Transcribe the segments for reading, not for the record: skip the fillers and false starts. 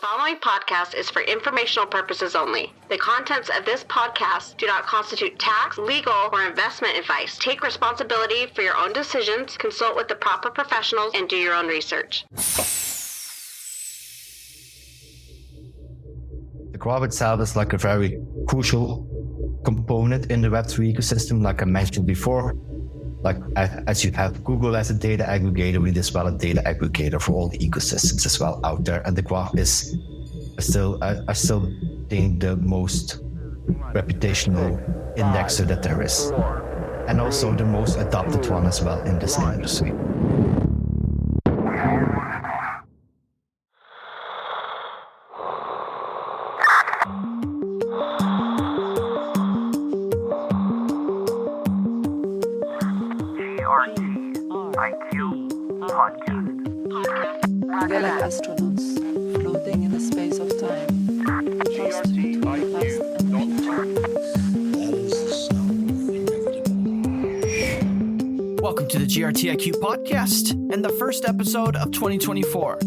following podcast is for informational purposes only. The contents of this podcast do not constitute tax, legal, or investment advice. Take responsibility for your own decisions, consult with the proper professionals, and do your own research. The graph itself is like a very crucial component in the Web3 ecosystem, like I mentioned before. Like as you have Google as a data aggregator, we as well a data aggregator for all the ecosystems as well out there. And the graph is still, I still think, the most reputational indexer that there is. And also the most adopted one as well in this industry. We're like astronauts, floating in the space of time, lost between the past and the future. Welcome to the GRTiQ podcast and the first episode of 2024.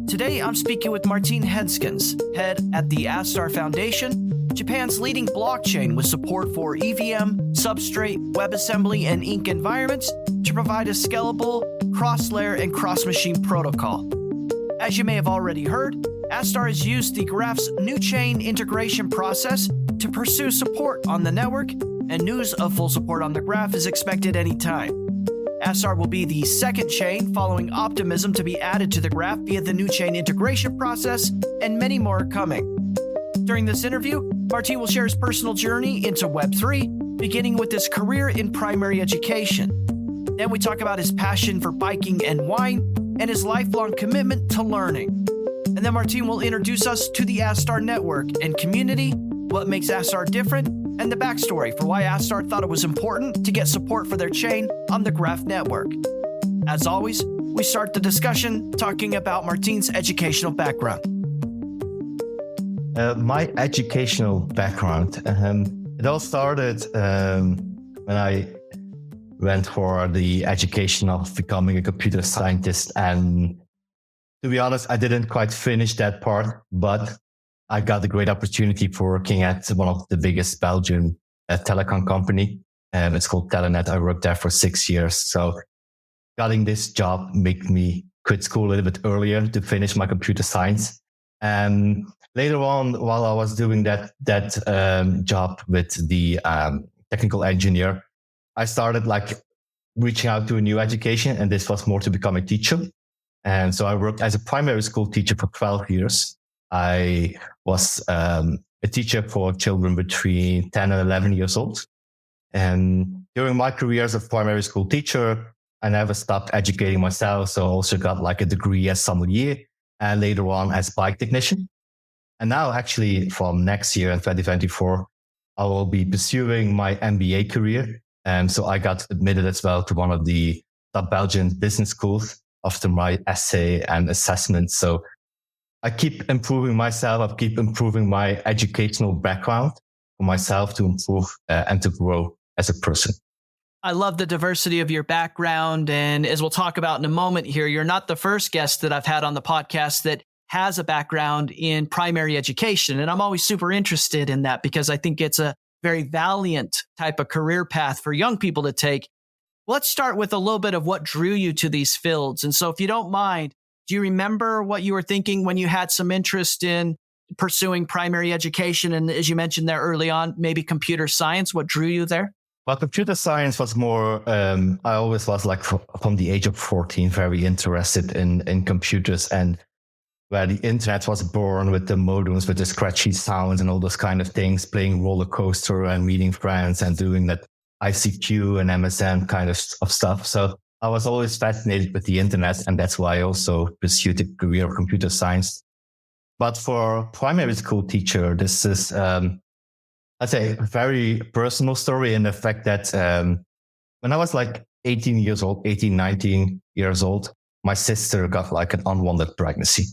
Today I'm speaking with Maarten Henskens, head at the Astar Foundation, Japan's leading blockchain with support for EVM, Substrate, WebAssembly, and Ink environments to provide a scalable, cross-layer, and cross-machine protocol. As you may have already heard, Astar has used the Graph's new chain integration process to pursue support on the network, and news of full support on the Graph is expected anytime. Astar will be the second chain following Optimism to be added to the Graph via the new chain integration process, and many more are coming. During this interview, Maarten will share his personal journey into Web3, beginning with his career in primary education. Then we talk about his passion for biking and wine, and his lifelong commitment to learning. And then Maarten will introduce us to the Astar network and community, what makes Astar different, and the backstory for why Astar thought it was important to get support for their chain on the Graph network. As always, we start the discussion talking about Maarten's educational background. My educational background, it all started when I went for the education of becoming a computer scientist. And to be honest, I didn't quite finish that part, but I got a great opportunity for working at one of the biggest Belgian telecom company. It's called Telenet. I worked there for 6 years. So getting this job made me quit school a little bit earlier to finish my computer science. And later on, while I was doing that job with the technical engineer, I started reaching out to a new education, and this was more to become a teacher. And so I worked as a primary school teacher for 12 years. I was a teacher for children between 10 and 11 years old. And during my career as a primary school teacher, I never stopped educating myself. So I also got a degree as sommelier and later on as bike technician. And now actually from next year in 2024, I will be pursuing my MBA career. And so I got admitted as well to one of the top Belgian business schools after my essay and assessment. So I keep improving myself. I keep improving my educational background for myself to improve and to grow as a person. I love the diversity of your background. And as we'll talk about in a moment here, you're not the first guest that I've had on the podcast that has a background in primary education. And I'm always super interested in that because I think it's a very valiant type of career path for young people to take. Let's start with a little bit of what drew you to these fields. And so if you don't mind, do you remember what you were thinking when you had some interest in pursuing primary education? And as you mentioned there early on, maybe computer science, what drew you there? Well, computer science was more, I always was from the age of 14, very interested in computers, and where the internet was born with the modems, with the scratchy sounds and all those kind of things, playing roller coaster and meeting friends and doing that ICQ and MSN kind of stuff. So I was always fascinated with the internet, and that's why I also pursued the career of computer science. But for primary school teacher, this is, I'd say, a very personal story in the fact that when I was 19 years old, my sister got an unwanted pregnancy.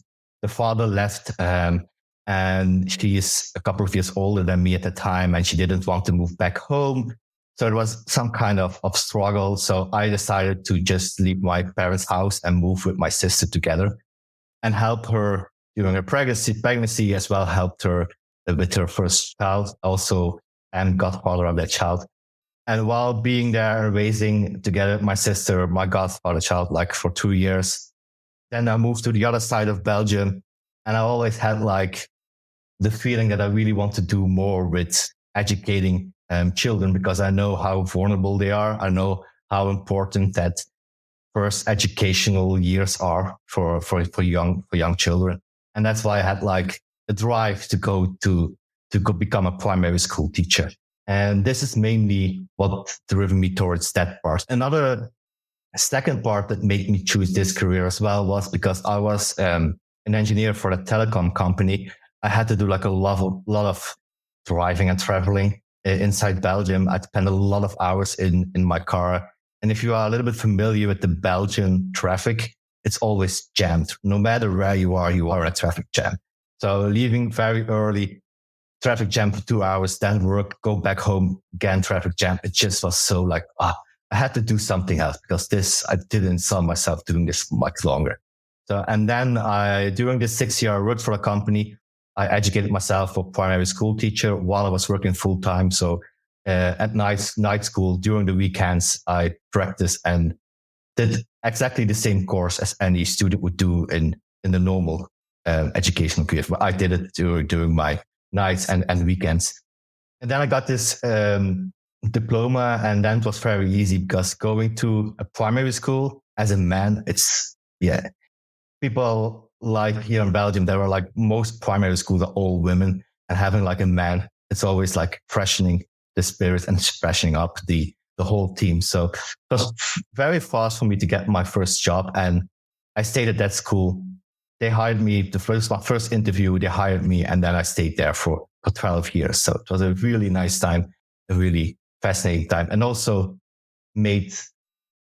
The father left, and she is a couple of years older than me at the time, and she didn't want to move back home. So it was some kind of struggle. So I decided to just leave my parents' house and move with my sister together and help her during her pregnancy as well, helped her with her first child, also am godfather of that child. And while being there, raising together my sister, my godfather child, like for 2 years, then I moved to the other side of Belgium. And I always had like the feeling that I really want to do more with educating children, because I know how vulnerable they are. I know how important that first educational years are for young children. And that's why I had like a drive to go become a primary school teacher. And this is mainly what driven me towards that part. Another second part that made me choose this career as well was because I was an engineer for a telecom company. I had to do like a lot of driving and traveling inside Belgium. I'd spend a lot of hours in my car. And if you are a little bit familiar with the Belgian traffic, it's always jammed. No matter where you are in a traffic jam. So leaving very early, traffic jam for 2 hours, then work, go back home, again, traffic jam. It just was so like, I had to do something else, because I didn't saw myself doing this much longer. So, and then during this 6 year, I worked for a company. I educated myself for primary school teacher while I was working full time. So at night school, during the weekends, I practiced and did exactly the same course as any student would do in the normal educational career. But I did it during my nights and weekends. And then I got this diploma, and then it was very easy, because going to a primary school as a man, people like here in Belgium, there are like most primary schools are all women, and having like a man, it's always like freshening the spirit and freshening up the whole team. So it was very fast for me to get my first job, and I stayed at that school. They hired me, my first interview, they hired me, and then I stayed there for 12 years. So it was a really nice time, a really fascinating time, and also made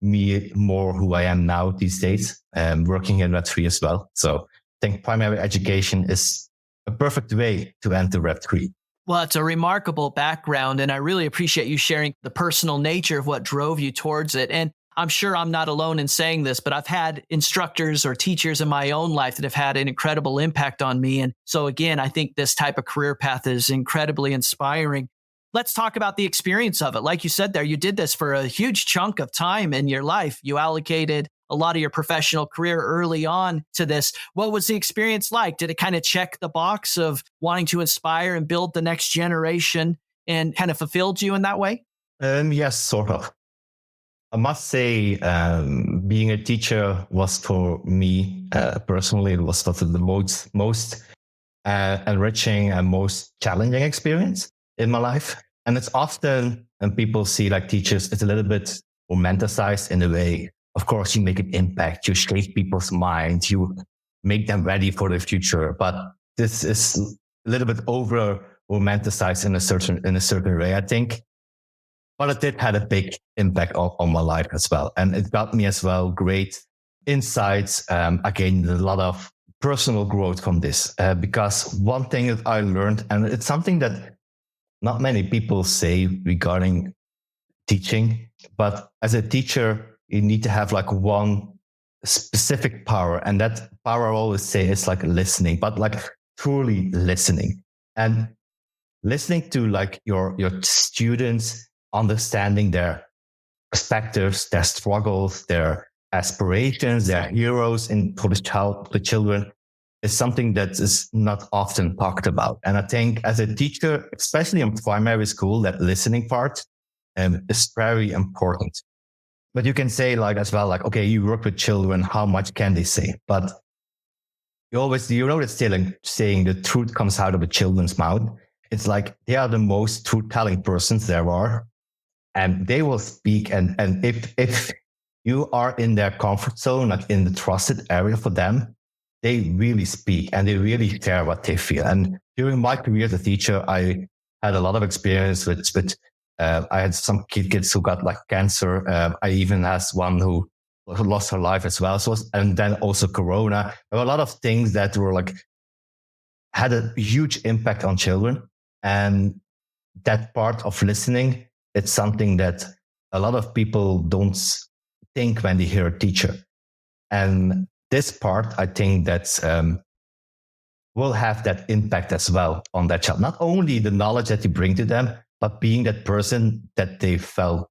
me more who I am now these days, working in Web3 as well. So I think primary education is a perfect way to enter Web3. Well, it's a remarkable background, and I really appreciate you sharing the personal nature of what drove you towards it. And I'm sure I'm not alone in saying this, but I've had instructors or teachers in my own life that have had an incredible impact on me. And so again, I think this type of career path is incredibly inspiring. Let's talk about the experience of it. Like you said there, you did this for a huge chunk of time in your life. You allocated a lot of your professional career early on to this. What was the experience like? Did it kind of check the box of wanting to inspire and build the next generation, and kind of fulfilled you in that way? Yes, sort of. I must say, being a teacher was for me personally, it was sort of the most enriching and most challenging experience in my life. And it's often, when people see like teachers, it's a little bit romanticized in a way. Of course, you make an impact, you shape people's minds, you make them ready for the future. But this is a little bit over romanticized in a certain way, I think. But it did have a big impact on my life as well. And it got me as well great insights. I gained a lot of personal growth from this, because one thing that I learned, and it's something that not many people say regarding teaching, but as a teacher, you need to have like one specific power. And that power I always say is like listening, but like truly listening. And listening to like your students, understanding their perspectives, their struggles, their aspirations, their heroes for the children, is something that is not often talked about. And I think as a teacher, especially in primary school, that listening part is very important. But you can say like as well, like, okay, you work with children, how much can they say? But that saying the truth comes out of a children's mouth. It's like they are the most truth-telling persons there are. And they will speak. And if you are in their comfort zone, like in the trusted area for them, they really speak and they really share what they feel. And during my career as a teacher, I had a lot of experience with I had some kids who got like cancer. I even had one who lost her life as well. And then also Corona. There were a lot of things that were like, had a huge impact on children. And that part of listening, it's something that a lot of people don't think when they hear a teacher. And this part, I think that's will have that impact as well on that child. Not only the knowledge that you bring to them, but being that person that they felt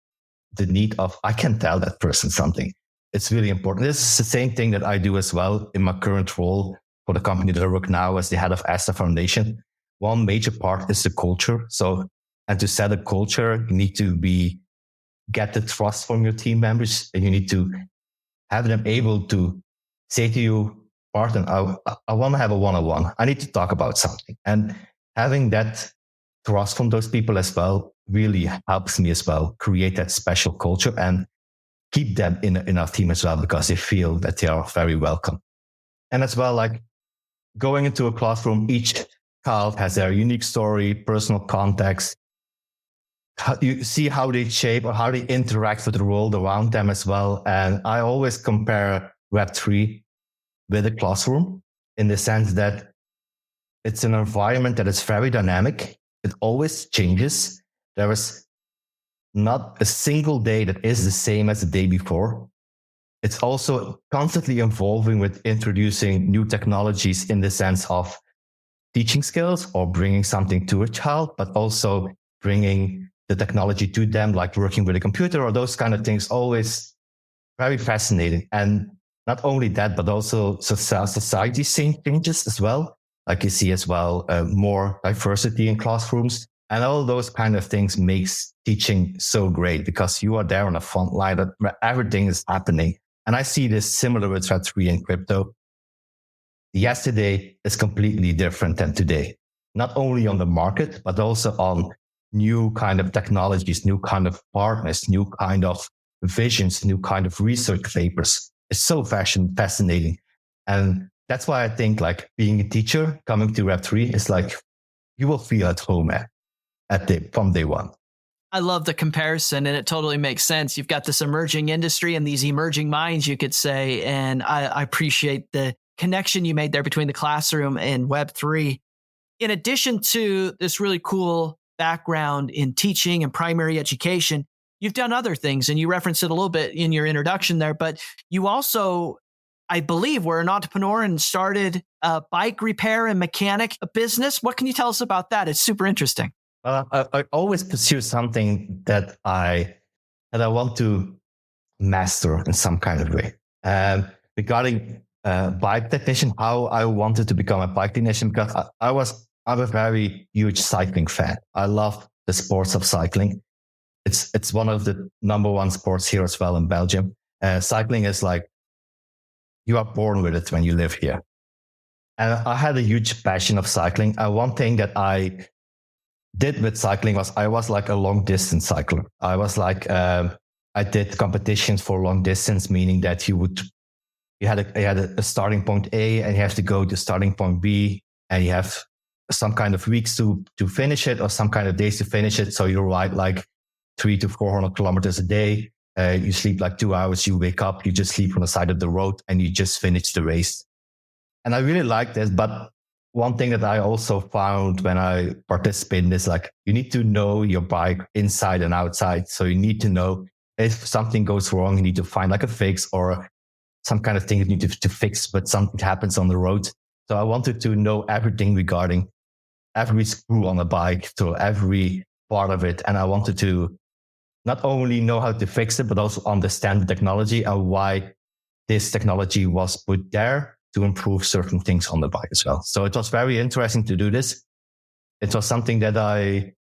the need of, I can tell that person something. It's really important. This is the same thing that I do as well in my current role for the company that I work now as the head of Astar Foundation. One major part is the culture. So, and to set a culture, you need to get the trust from your team members, and you need to have them able to say to you, Maarten, I want to have a one-on-one. I need to talk about something. And having that trust from those people as well really helps me as well create that special culture and keep them in our team as well, because they feel that they are very welcome. And as well, like going into a classroom, each child has their unique story, personal context. You see how they shape or how they interact with the world around them as well. And I always compare Web3 with a classroom in the sense that it's an environment that is very dynamic. It always changes. There is not a single day that is the same as the day before. It's also constantly evolving with introducing new technologies in the sense of teaching skills or bringing something to a child, but also bringing the technology to them, like working with a computer or those kind of things, always very fascinating. And not only that, but also society changes as well. Like you see as well, more diversity in classrooms, and all those kind of things makes teaching so great because you are there on the front line where everything is happening. And I see this similar with Web3 and crypto. Yesterday is completely different than today, not only on the market, but also on new kind of technologies, new kind of partners, new kind of visions, new kind of research papers. It's so fascinating. And that's why I think like being a teacher coming to Web3 is like, you will feel at home from day one. I love the comparison, and it totally makes sense. You've got this emerging industry and these emerging minds, you could say, and I appreciate the connection you made there between the classroom and Web3. In addition to this really cool background in teaching and primary education, you've done other things, and you referenced it a little bit in your introduction there, but you also, I believe, were an entrepreneur and started a bike repair and mechanic business. What can you tell us about that? It's super interesting. I always pursue something that I want to master in some kind of way. Regarding bike technician, how I wanted to become a bike technician, because I'm a very huge cycling fan. I love the sports of cycling. It's one of the number one sports here as well in Belgium. Cycling is like, you are born with it when you live here. And I had a huge passion of cycling. And one thing that I did with cycling was I was like a long distance cycler. I was like, I did competitions for long distance, meaning that you had a starting point A and you have to go to starting point B, and you have some kind of weeks to finish it or some kind of days to finish it. So you ride like 300 to 400 kilometers a day. You sleep like 2 hours. You wake up, you just sleep on the side of the road, and you just finish the race. And I really like this. But one thing that I also found when I participate in this, like you need to know your bike inside and outside. So you need to know if something goes wrong, you need to find like a fix or some kind of thing you need to fix, but something happens on the road. So I wanted to know everything regarding every screw on the bike, so every part of it. And I wanted to not only know how to fix it, but also understand the technology and why this technology was put there to improve certain things on the bike as well. So it was very interesting to do this. It was something that I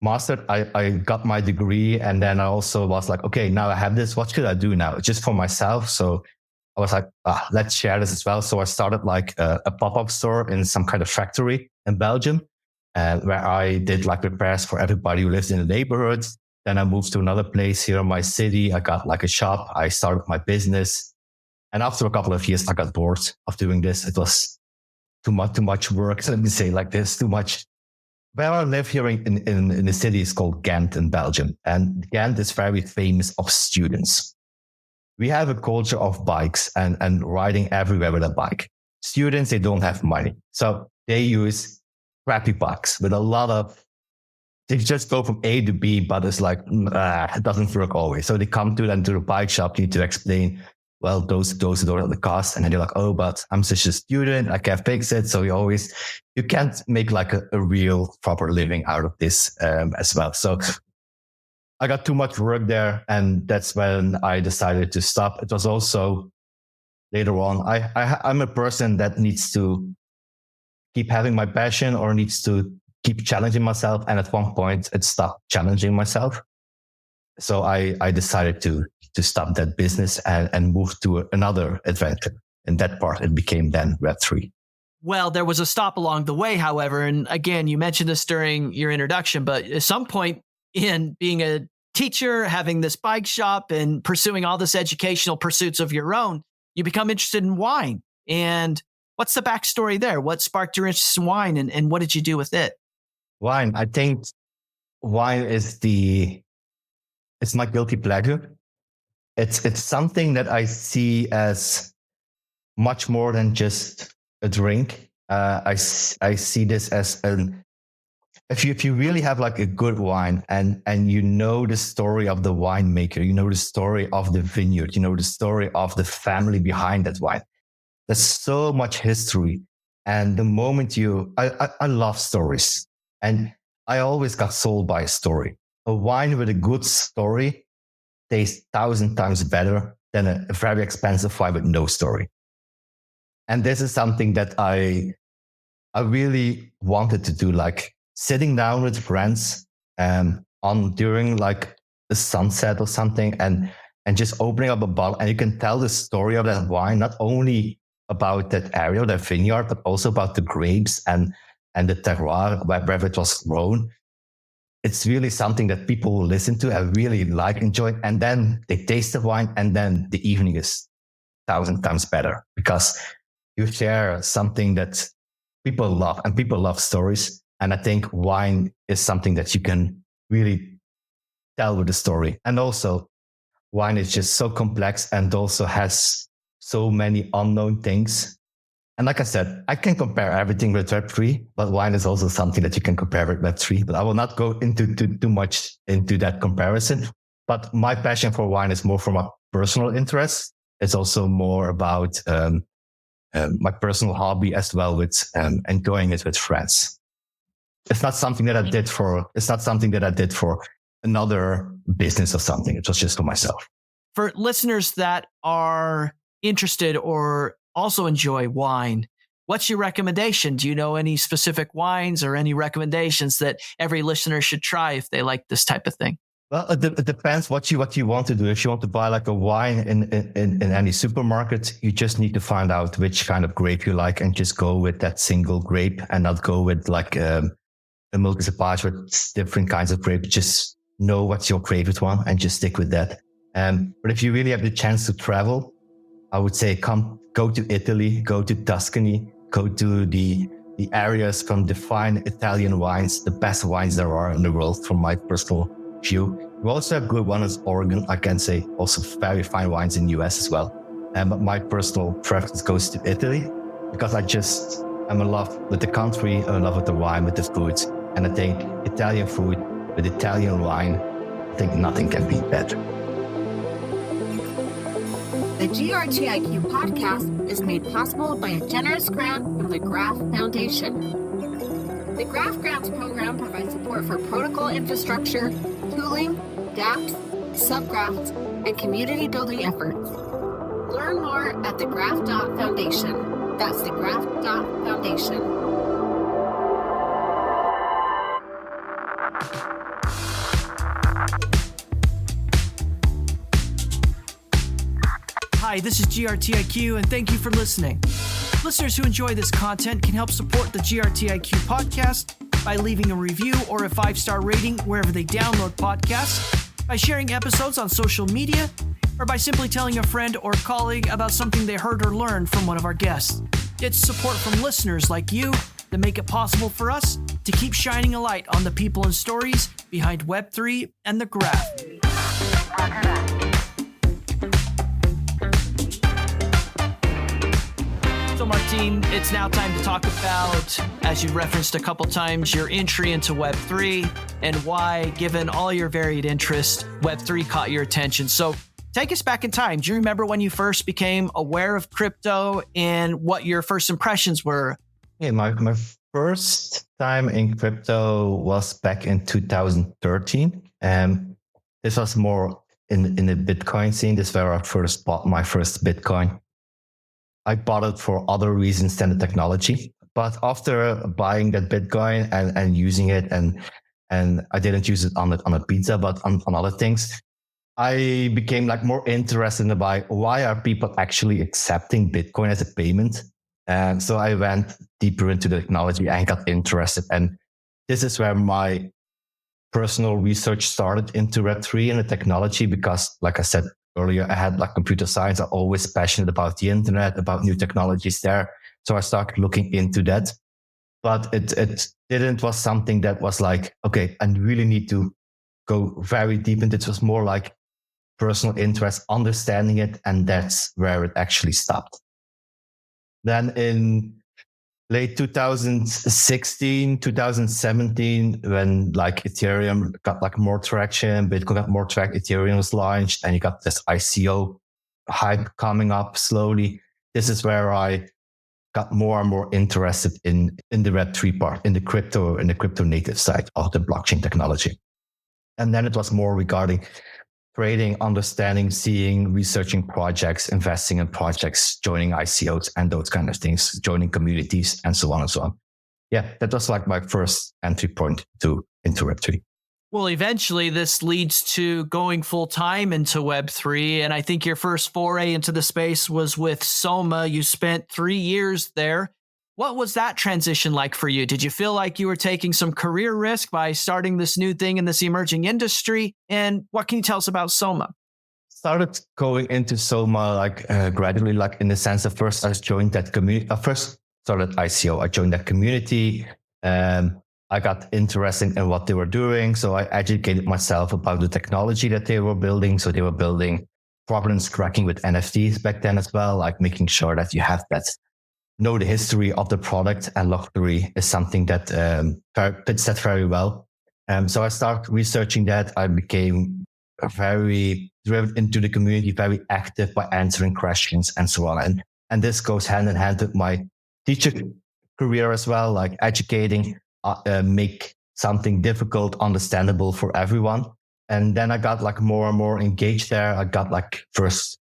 mastered. I got my degree, and then I also was like, okay, now I have this. What should I do now? Just for myself. So I was like, let's share this as well. So I started like a pop-up store in some kind of factory in Belgium, where I did like repairs for everybody who lives in the neighborhood. Then I moved to another place here in my city. I got like a shop. I started my business. And after a couple of years, I got bored of doing this. It was too much work. So let me say like this, too much. Where I live here in the city is called Ghent in Belgium. And Ghent is very famous of students. We have a culture of bikes and riding everywhere with a bike. Students, they don't have money. So they use crappy bikes with a lot of, they just go from A to B, but it's like, it doesn't work always. So they come to the bike shop, need to explain well, those are the costs. And then you're like, oh, but I'm such a student, I can't fix it. So you can't make like a real proper living out of this as well. So I got too much work there. And that's when I decided to stop. It was also later on, I'm a person that needs to keep having my passion or needs to keep challenging myself. And at one point it stopped challenging myself. So I decided to stop that business and move to another adventure. And that part, it became then Web3. Well, there was a stop along the way, however. And again, you mentioned this during your introduction, but at some point in being a teacher, having this bike shop and pursuing all this educational pursuits of your own, you become interested in wine. And what's the backstory there? What sparked your interest in wine and what did you do with it? Wine. I think wine is it's my guilty pleasure. It's something that I see as much more than just a drink. I see this as if you really have like a good wine and you know the story of the winemaker, you know the story of the vineyard, you know the story of the family behind that wine. There's so much history. And the moment I love stories, and I always got sold by a story. A wine with a good story tastes 1,000 times better than a very expensive wine with no story. And this is something that I really wanted to do, like sitting down with friends during like the sunset or something and just opening up a bottle, and you can tell the story of that wine, not only about that area, that vineyard, but also about the grapes and the terroir, wherever it was grown. It's really something that people will listen to and really enjoy. And then they taste the wine, and then the evening is 1,000 times better because you share something that people love, and people love stories. And I think wine is something that you can really tell with a story. And also wine is just so complex and also has so many unknown things. And like I said, I can compare everything with Web3, but wine is also something that you can compare with Web3. But I will not go into too much into that comparison. But my passion for wine is more from a personal interest. It's also more about my personal hobby as well, with enjoying it with friends. It's not something that I did for another business or something. It was just for myself. For listeners that are interested or also enjoy wine, what's your recommendation? Do you know any specific wines or any recommendations that every listener should try if they like this type of thing? Well, it depends what you want to do. If you want to buy like a wine in any supermarket, you just need to find out which kind of grape you like and just go with that single grape and not go with like a multi-cepage with different kinds of grapes. Just know what's your favorite one and just stick with that. But if you really have the chance to travel, I would say go to Italy, go to Tuscany, go to the areas from the fine Italian wines, the best wines there are in the world from my personal view. We also have good ones in Oregon, I can say, also very fine wines in the US as well. But my personal preference goes to Italy because I'm in love with the country, I'm in love with the wine, with the food. And I think Italian food with Italian wine, I think nothing can be better. The GRTiQ podcast is made possible by a generous grant from the Graph Foundation. The Graph Grants program provides support for protocol infrastructure, tooling, dApps, subgraphs, and community building efforts. Learn more at thegraph.foundation. That's thegraph.foundation. Hi, this is GRTiQ, and thank you for listening. Listeners who enjoy this content can help support the GRTiQ podcast by leaving a review or a 5-star rating wherever they download podcasts, by sharing episodes on social media, or by simply telling a friend or colleague about something they heard or learned from one of our guests. It's support from listeners like you that make it possible for us to keep shining a light on the people and stories behind Web3 and the graph. So Maarten, it's now time to talk about, as you referenced a couple times, your entry into Web3 and why, given all your varied interests, Web3 caught your attention. So take us back in time. Do you remember when you first became aware of crypto and what your first impressions were? Yeah, my first time in crypto was back in 2013. This was more in the Bitcoin scene. This is where I first bought my first Bitcoin. I bought it for other reasons than the technology. But after buying that Bitcoin and using it, and I didn't use it on a pizza, but on other things, I became like more interested in why are people actually accepting Bitcoin as a payment? And so I went deeper into the technology and got interested. And this is where my personal research started into Web3 and the technology, because like I said earlier, I had like computer science. I'm always passionate about the internet, about new technologies there. So I started looking into that. But it was something that was like, okay, I really need to go very deep into it. It was more like personal interest, understanding it, and that's where it actually stopped. Then in late 2016, 2017, when like Ethereum got like more traction, Bitcoin got more traction, Ethereum was launched, and you got this ICO hype coming up slowly. This is where I got more and more interested in the Web3 part, in the crypto native side of the blockchain technology. And then it was more regarding trading, understanding, seeing, researching projects, investing in projects, joining ICOs and those kind of things, joining communities and so on and so on. Yeah, that was like my first entry point into Web3. Well, eventually this leads to going full time into Web3. And I think your first foray into the space was with SOMA. You spent 3 years there. What was that transition like for you? Did you feel like you were taking some career risk by starting this new thing in this emerging industry? And what can you tell us about SOMA? Started going into SOMA like gradually, like in the sense that first I joined that community. I first started ICO. I joined that community. I got interested in what they were doing. So I educated myself about the technology that they were building. So they were building provenance cracking with NFTs back then as well, like making sure that you have that, know the history of the product, and lottery is something that fits that very well. So I started researching that. I became very driven into the community, very active by answering questions and so on. And this goes hand in hand with my teacher career as well, like educating, make something difficult understandable for everyone. And then I got like more and more engaged there. I got like first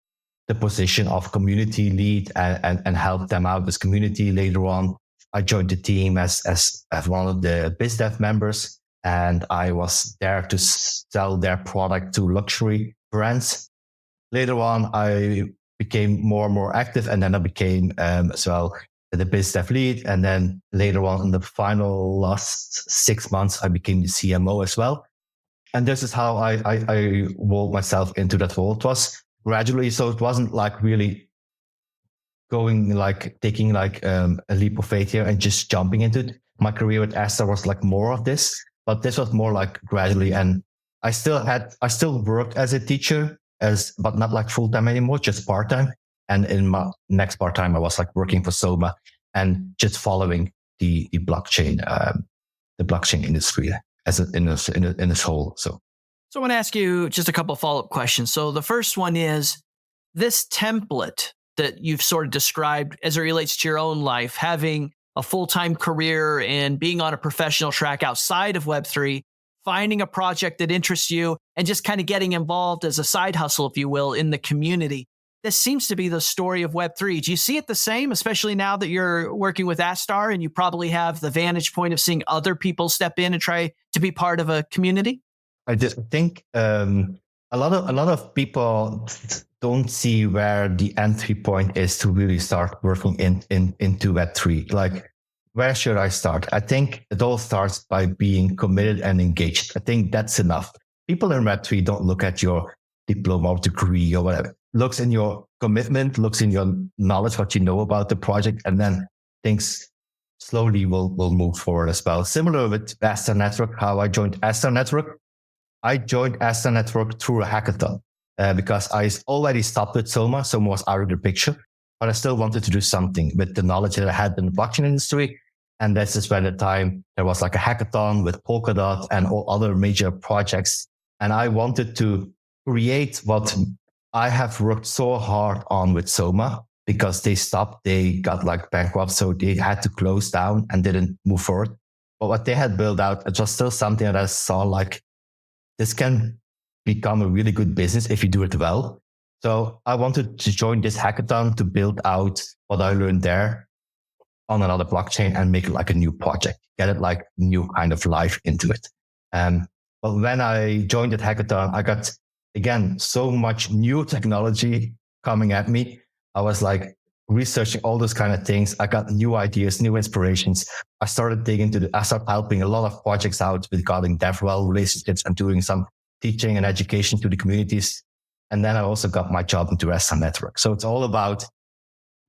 the position of community lead and help them out as community. Later on, I joined the team as one of the BizDev members, and I was there to sell their product to luxury brands. Later on, I became more and more active, and then I became as well the BizDev lead. And then later on, in the final last 6 months, I became the CMO as well. And this is how I wove myself into that role. It was gradually, so it wasn't like really going like taking like a leap of faith here and just jumping into it. My career at Astar was like more of this, but this was more like gradually. And I still worked as a teacher, but not like full time anymore, just part time. And in my next part time, I was like working for SOMA and just following the blockchain industry in this whole. So I want to ask you just a couple of follow-up questions. So the first one is this template that you've sort of described as it relates to your own life, having a full-time career and being on a professional track outside of Web3, finding a project that interests you and just kind of getting involved as a side hustle, if you will, in the community. This seems to be the story of Web3. Do you see it the same, especially now that you're working with Astar and you probably have the vantage point of seeing other people step in and try to be part of a community? I just think a lot of people don't see where the entry point is to really start working into Web3. Like, where should I start? I think it all starts by being committed and engaged. I think that's enough. People in Web3 don't look at your diploma or degree or whatever. Looks in your commitment, looks in your knowledge, what you know about the project, and then things slowly will move forward as well. Similar with Astar Network, how I joined Astar Network. I joined Astar Network through a hackathon because I already stopped with SOMA. SOMA was out of the picture, but I still wanted to do something with the knowledge that I had in the blockchain industry. And this is when the time there was like a hackathon with Polkadot and all other major projects. And I wanted to create what I have worked so hard on with SOMA because they got like bankrupt. So they had to close down and didn't move forward. But what they had built out, it was still something that I saw like this can become a really good business if you do it well. So I wanted to join this hackathon to build out what I learned there on another blockchain and make it like a new project, get it like new kind of life into it. But when I joined that hackathon, I got, again, so much new technology coming at me. I was like researching all those kind of things. I got new ideas, new inspirations. I started digging into I started helping a lot of projects out regarding DevRel relationships and doing some teaching and education to the communities. And then I also got my job into Astar Network. So it's all about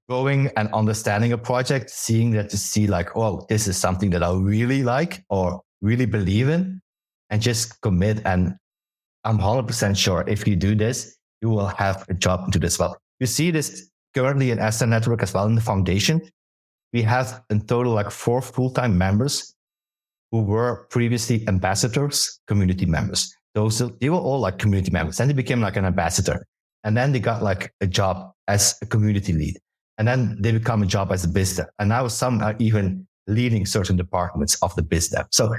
going and understanding a project, seeing that to see like, oh, this is something that I really like or really believe in, and just commit. And I'm 100% sure if you do this, you will have a job into this. Well, you see this currently in Astar Network as well in the foundation. We have in total like 4 full-time members who were previously ambassadors, community members. They were all like community members. Then they became like an ambassador. And then they got like a job as a community lead. And then they become a job as a biz dev. And now some are even leading certain departments of the biz dev. So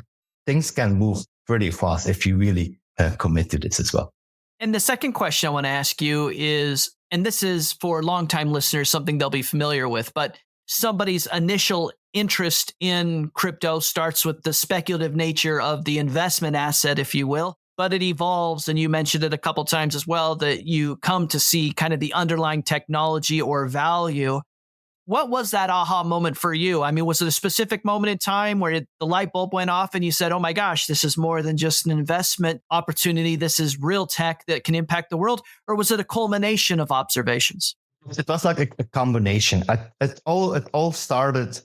things can move pretty fast if you really commit to this as well. And the second question I want to ask you is, and this is for longtime listeners, something they'll be familiar with, but somebody's initial interest in crypto starts with the speculative nature of the investment asset, if you will. But it evolves, and you mentioned it a couple times as well, that you come to see kind of the underlying technology or value. What was that aha moment for you? I mean, was it a specific moment in time where the light bulb went off and you said, oh my gosh, this is more than just an investment opportunity. This is real tech that can impact the world. Or was it a culmination of observations? It was like a combination. It all started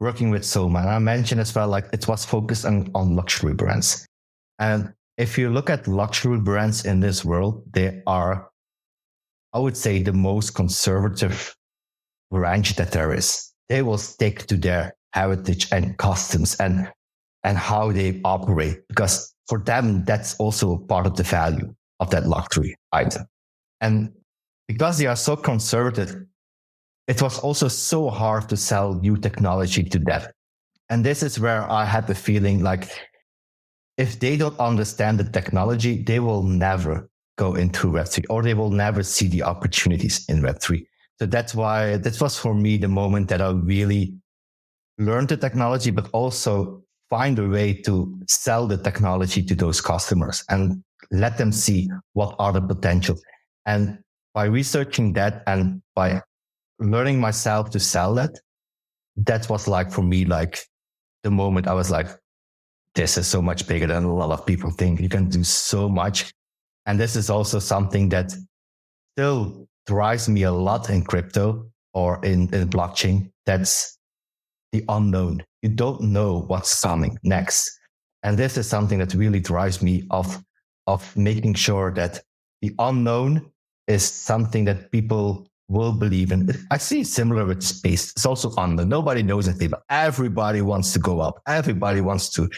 working with SOMA. And I mentioned as well, like it was focused on luxury brands. And if you look at luxury brands in this world, they are, I would say, the most conservative branch that there is. They will stick to their heritage and customs and how they operate, because for them, that's also part of the value of that luxury item. And because they are so conservative, it was also so hard to sell new technology to them. And this is where I had the feeling like, if they don't understand the technology, they will never go into Web3, or they will never see the opportunities in Web3. So that's why that was for me the moment that I really learned the technology, but also find a way to sell the technology to those customers and let them see what are the potential. And by researching that and by learning myself to sell that, that was like for me, like the moment I was like, this is so much bigger than a lot of people think. You can do so much. And this is also something that still drives me a lot in crypto or in blockchain. That's the unknown. You don't know what's coming next. And this is something that really drives me of making sure that the unknown is something that people will believe in. I see it similar with space. It's also unknown. Nobody knows anything, but everybody wants to go up. Everybody wants to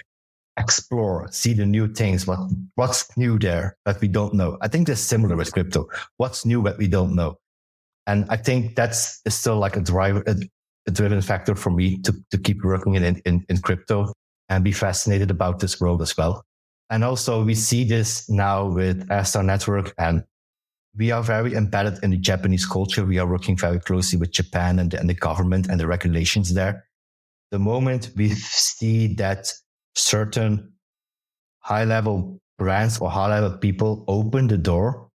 explore, see the new things, what's new there that we don't know. I think that's similar with crypto. What's new that we don't know? And I think that's still like a driven factor for me to keep working in crypto and be fascinated about this world as well. And also we see this now with Astar Network, and we are very embedded in the Japanese culture. We are working very closely with Japan and the government and the regulations there. The moment we see that certain high-level brands or high-level people open the door,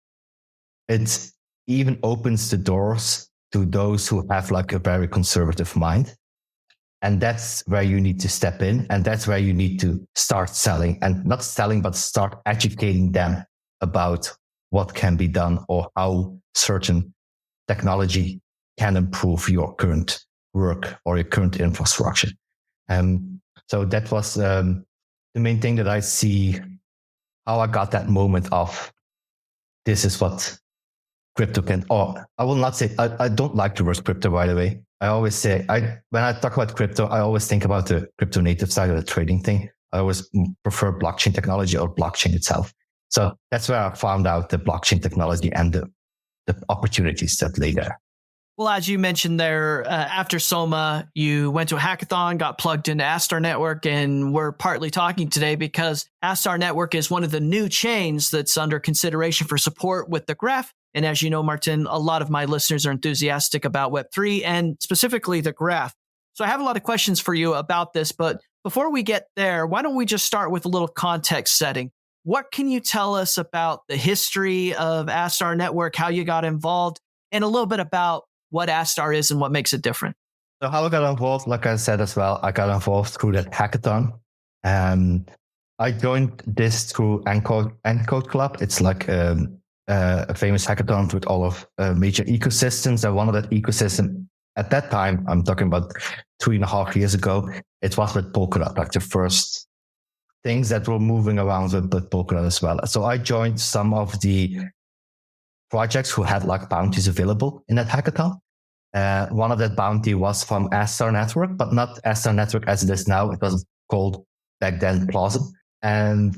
it even opens the doors to those who have like a very conservative mind. And that's where you need to step in. And that's where you need to start selling, and not selling, but start educating them about what can be done or how certain technology can improve your current work or your current infrastructure. So that was the main thing that I see, how I got that moment of this is what crypto can, or I will not say, I don't like the word crypto, by the way. I always say, when I talk about crypto, I always think about the crypto native side of the trading thing. I always prefer blockchain technology or blockchain itself. So that's where I found out the blockchain technology and the opportunities that lay there. Well, as you mentioned there, after SOMA, you went to a hackathon, got plugged into Astar Network, and we're partly talking today because Astar Network is one of the new chains that's under consideration for support with the graph. And as you know, Maarten, a lot of my listeners are enthusiastic about Web3 and specifically the graph. So I have a lot of questions for you about this, but before we get there, why don't we just start with a little context setting? What can you tell us about the history of Astar Network, how you got involved, and a little bit about what Astar is and what makes it different? So how I got involved, like I said as well, I got involved through that hackathon. I joined this through Encode Club. It's like a famous hackathon with all of major ecosystems. And one of that ecosystem at that time, I'm talking about 3.5 years ago, it was with Polkadot, like the first things that were moving around with Polkadot as well. So I joined some of the projects who had like bounties available in that hackathon. One of that bounty was from Astar Network, but not Astar Network as it is now. It was called back then Optimism. And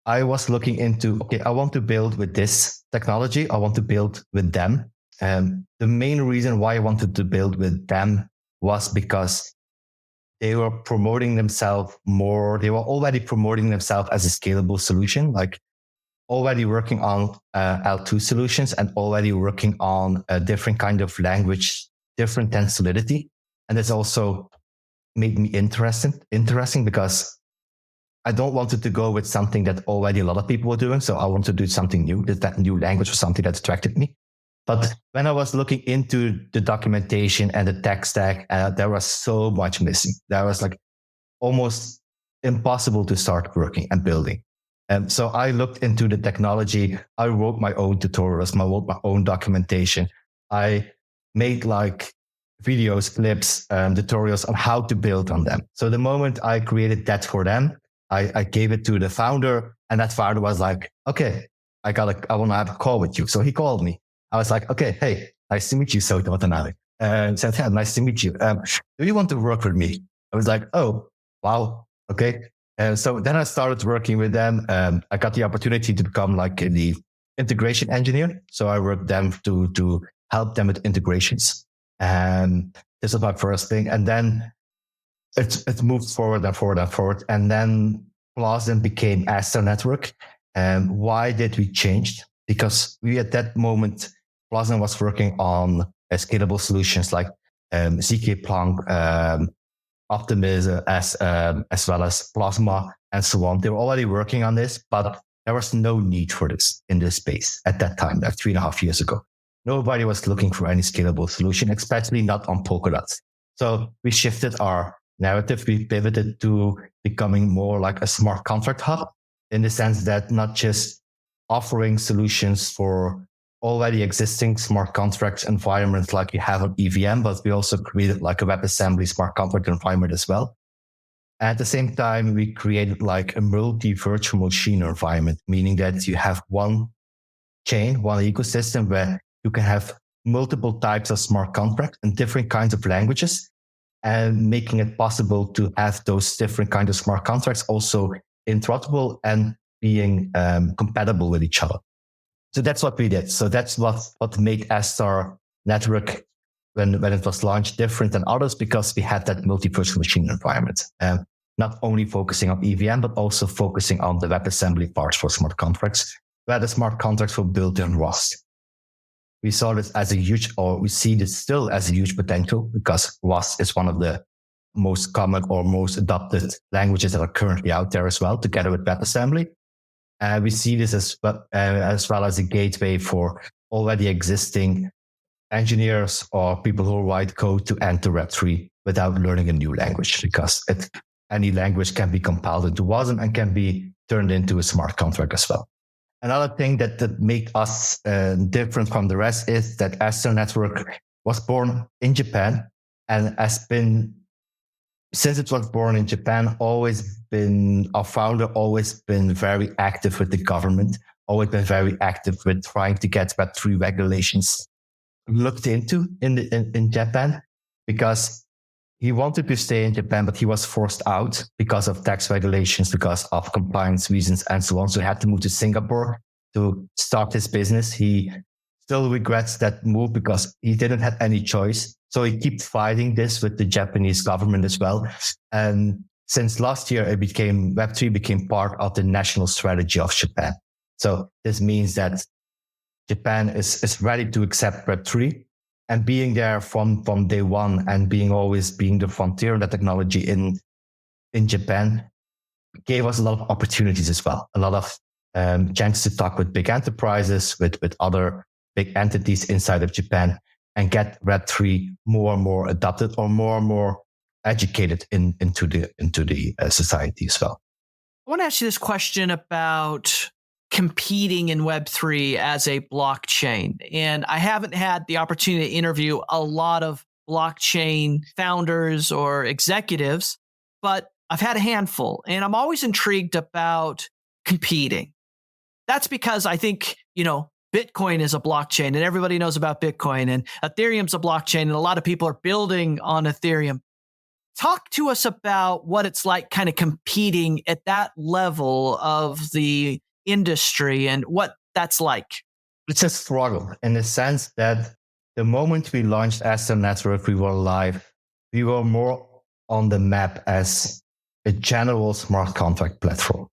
I was looking into, okay, I want to build with this technology. I want to build with them. The main reason why I wanted to build with them was because they were promoting themselves more. They were already promoting themselves as a scalable solution, like already working on L2 solutions and already working on a different kind of language, different than Solidity. And this also made me interesting because I don't want it to go with something that already a lot of people were doing. So I want to do something new. That new language was something that attracted me. But when I was looking into the documentation and the tech stack, there was so much missing. There was like almost impossible to start working and building. And so I looked into the technology. I wrote my own tutorials, I wrote my own documentation. I made like videos, clips, tutorials on how to build on them. So the moment I created that for them, I gave it to the founder, and that founder was like, okay, I want to have a call with you. So he called me. I was like, okay, hey, nice to meet you, Soto Watanabe. And said, yeah, nice to meet you. Do you want to work with me? I was like, oh, wow, okay. And so then I started working with them. I got the opportunity to become like the integration engineer. So I worked them to help them with integrations. And this was my first thing. And then it moved forward and forward and forward. And then Optimism became Astar Network. And why did we change? Because we at that moment, Optimism was working on scalable solutions like ZK Planck, Optimism, as well as Plasma and so on. They were already working on this, but there was no need for this in this space at that time, like 3.5 years ago. Nobody was looking for any scalable solution, especially not on Polkadot. So we shifted our narrative. We pivoted to becoming more like a smart contract hub, in the sense that not just offering solutions for already existing smart contracts environments like you have on EVM, but we also created like a WebAssembly smart contract environment as well. At the same time, we created like a multi-virtual machine environment, meaning that you have one chain, one ecosystem where you can have multiple types of smart contracts and different kinds of languages, and making it possible to have those different kinds of smart contracts also interoperable and being compatible with each other. So that's what we did. So that's what made Astar Network, when it was launched, different than others, because we had that multi-virtual machine environment. Not only focusing on EVM, but also focusing on the WebAssembly parts for smart contracts, where the smart contracts were built in Rust. We saw this as we see this still as a huge potential, because Rust is one of the most common or most adopted languages that are currently out there as well, together with WebAssembly. We see this as well as a gateway for already existing engineers or people who write code to enter Web3 without learning a new language, because any language can be compiled into WASM and can be turned into a smart contract as well. Another thing that made us different from the rest is that Astar Network was born in Japan and has been, since it was born in Japan, our founder always been very active with the government, always been very active with trying to get Web3 regulations looked into in Japan, because he wanted to stay in Japan, but he was forced out because of tax regulations, because of compliance reasons, and so on. So he had to move to Singapore to start his business. He still regrets that move because he didn't have any choice. So he kept fighting this with the Japanese government as well. And since last year, Web3 became part of the national strategy of Japan. So this means that Japan is ready to accept Web3, and being there from day one and always being the frontier of that technology in Japan gave us a lot of opportunities as well. A lot of chance to talk with big enterprises, with other big entities inside of Japan, and get Web3 more and more adopted or more educated into the society as well. I want to ask you this question about competing in Web3 as a blockchain. And I haven't had the opportunity to interview a lot of blockchain founders or executives, but I've had a handful, and I'm always intrigued about competing. That's because I think, Bitcoin is a blockchain and everybody knows about Bitcoin, and Ethereum's a blockchain and a lot of people are building on Ethereum. Talk to us about what it's like kind of competing at that level of the industry and what that's like. It's a struggle in the sense that the moment we launched Astar Network, we were live. We were more on the map as a general smart contract platform.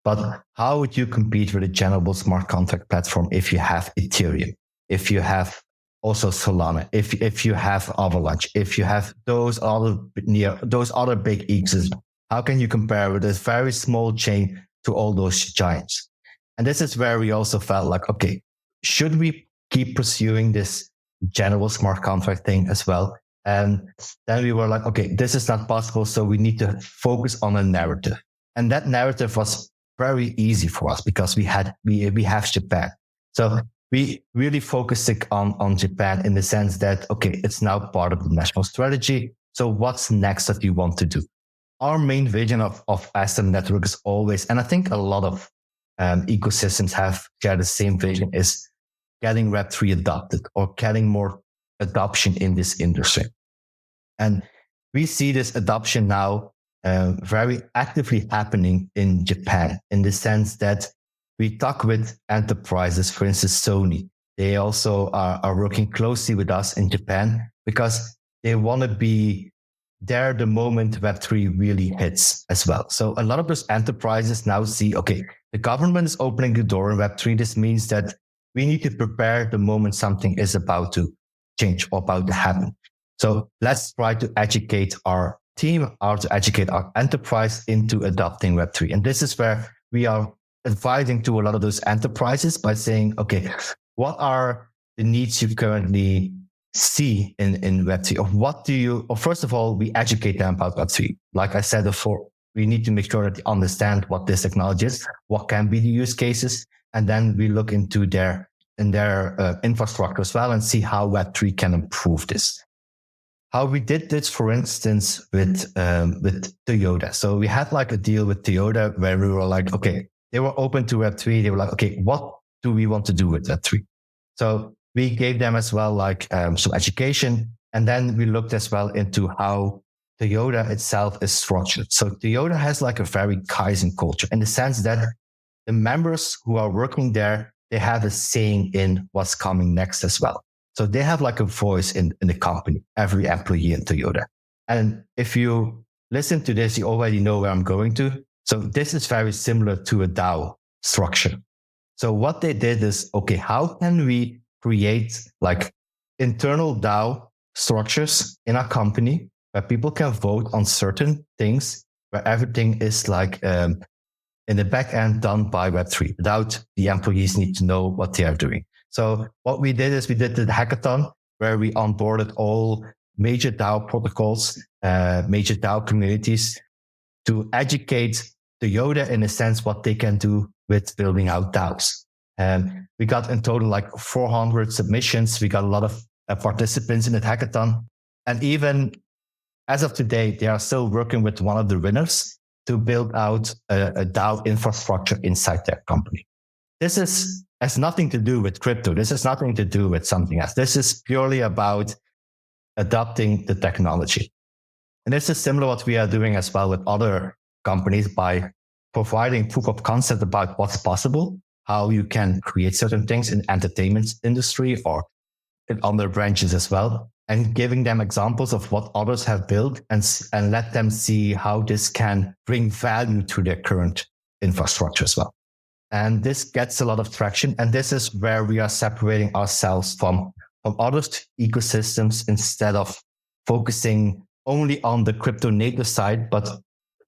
But how would you compete with a general smart contract platform if you have Ethereum, if you have also Solana, if you have Avalanche, if you have those other big ecosystems? How can you compare with this very small chain to all those giants? And this is where we also felt like, okay, should we keep pursuing this general smart contract thing as well? And then we were like, okay, this is not possible. So we need to focus on a narrative. And that narrative was very easy for us because we have Japan. So we really focused on Japan in the sense that, okay, it's now part of the national strategy. So what's next that you want to do? Our main vision of Astar Network is always, and I think a lot of ecosystems have shared the same vision, is getting Web3 adopted or getting more adoption in this industry. And we see this adoption now very actively happening in Japan, in the sense that we talk with enterprises, for instance, Sony. They also are working closely with us in Japan because they want to be there the moment Web3 really hits as well. So a lot of those enterprises now see, okay, the government is opening the door in Web3. This means that we need to prepare the moment something is about to change or about to happen. So let's try to educate our team, or to educate our enterprise into adopting Web3. And this is where we are advising to a lot of those enterprises by saying, okay, what are the needs you currently see in Web3? Or first of all, we educate them about Web3. Like I said before, we need to make sure that they understand what this technology is, what can be the use cases, and then we look into their infrastructure as well and see how Web3 can improve this. How we did this, for instance, with Toyota. So we had like a deal with Toyota where we were like, okay, they were open to Web3. They were like, okay, what do we want to do with Web3? So we gave them as well like some education. And then we looked as well into how Toyota itself is structured. So Toyota has like a very Kaizen culture in the sense that the members who are working there, they have a saying in what's coming next as well. So they have like a voice in the company, every employee in Toyota. And if you listen to this, you already know where I'm going to. So this is very similar to a DAO structure. So what they did is, okay, how can we create like internal DAO structures in our company where people can vote on certain things, where everything is like in the back end done by Web3 without the employees need to know what they are doing. So what we did is we did the hackathon where we onboarded all major DAO protocols, major DAO communities to educate Toyota in a sense what they can do with building out DAOs. We got in total like 400 submissions. We got a lot of participants in the hackathon. And even as of today, they are still working with one of the winners to build out a DAO infrastructure inside their company. This has nothing to do with crypto. This has nothing to do with something else. This is purely about adopting the technology. And this is similar what we are doing as well with other companies by providing proof of concept about what's possible, how you can create certain things in entertainment industry or in other branches as well, and giving them examples of what others have built and let them see how this can bring value to their current infrastructure as well. And this gets a lot of traction. And this is where we are separating ourselves from other ecosystems instead of focusing only on the crypto native side, but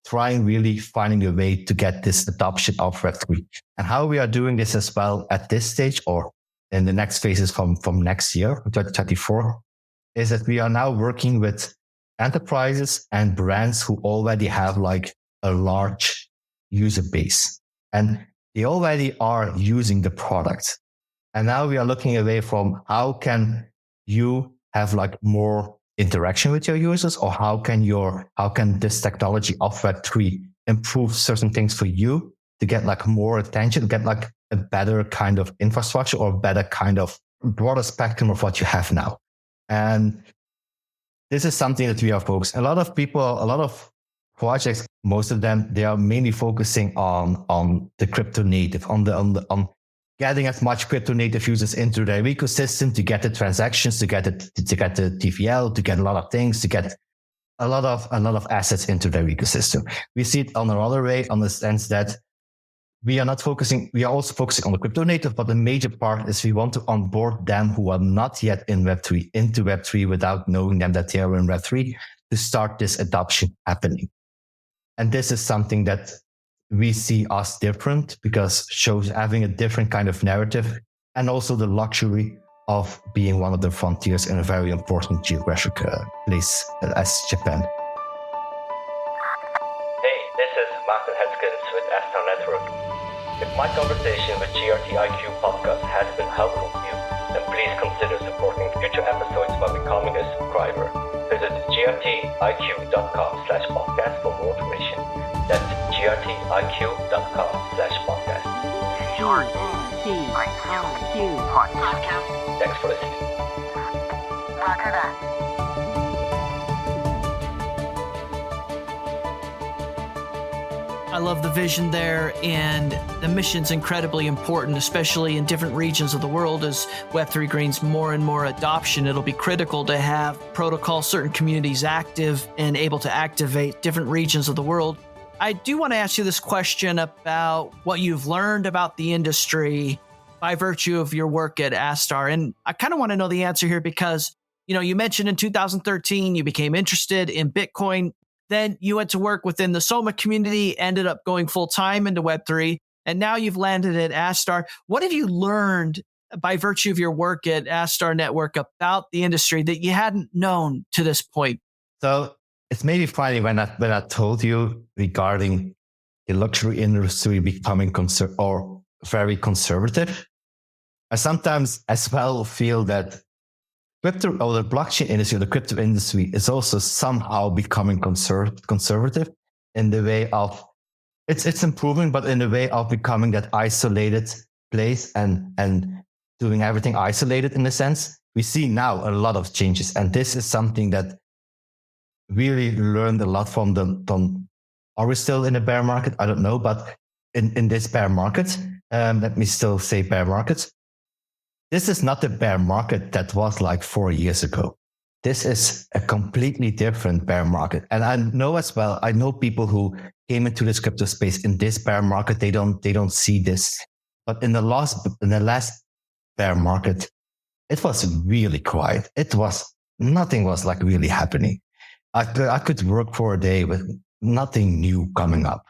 trying really finding a way to get this adoption of Web3. And how we are doing this as well at this stage or in the next phases from next year, 2024, is that we are now working with enterprises and brands who already have like a large user base and they already are using the product. And now we are looking away from how can you have like more interaction with your users, or how can this technology of Web3 improve certain things for you to get like more attention, get like a better kind of infrastructure or a better kind of broader spectrum of what you have now. And this is something that we are focused. A lot of people, a lot of projects, most of them, they are mainly focusing on the crypto native, on getting as much crypto native users into their ecosystem to get the transactions, to get the TVL, to get a lot of things, to get a lot of assets into their ecosystem. We see it on another way, on the sense that we are also focusing on the crypto native, but the major part is we want to onboard them who are not yet in Web3 into Web3 without knowing them that they are in Web3 to start this adoption happening. And this is something that we see us different because shows having a different kind of narrative and also the luxury of being one of the frontiers in a very important geographic place as Japan. Hey, this is Maarten Henskens with Astar Network. If my conversation with GRTiQ podcast has been helpful to you, then please consider supporting future episodes by becoming a subscriber. Visit grtiq.com/podcast for more information. That's grtiq.com/podcast. GRTiQ podcast. Thanks for listening. Roger that. I love the vision there, and the mission's incredibly important, especially in different regions of the world. As Web3 gains more and more adoption, it'll be critical to have protocols, certain communities active and able to activate different regions of the world. I do want to ask you this question about what you've learned about the industry by virtue of your work at Astar. And I kind of want to know the answer here because, you mentioned in 2013, you became interested in Bitcoin. Then you went to work within the SOMA community, ended up going full time into Web3, and now you've landed at Astar. What have you learned by virtue of your work at Astar Network about the industry that you hadn't known to this point? So it's maybe funny when I told you regarding the luxury industry becoming very conservative. I sometimes as well feel that crypto or the blockchain industry or the crypto industry is also somehow becoming conservative in the way of it's improving, but in the way of becoming that isolated place and doing everything isolated in a sense. We see now a lot of changes, and this is something that really learned a lot from are we still in a bear market? I don't know, but in this bear market, let me still say bear market. This is not the bear market that was like 4 years ago. This is a completely different bear market. And I know people who came into this crypto space in this bear market. They don't see this. But in the last bear market, it was really quiet. Nothing was like really happening. I could work for a day with nothing new coming up.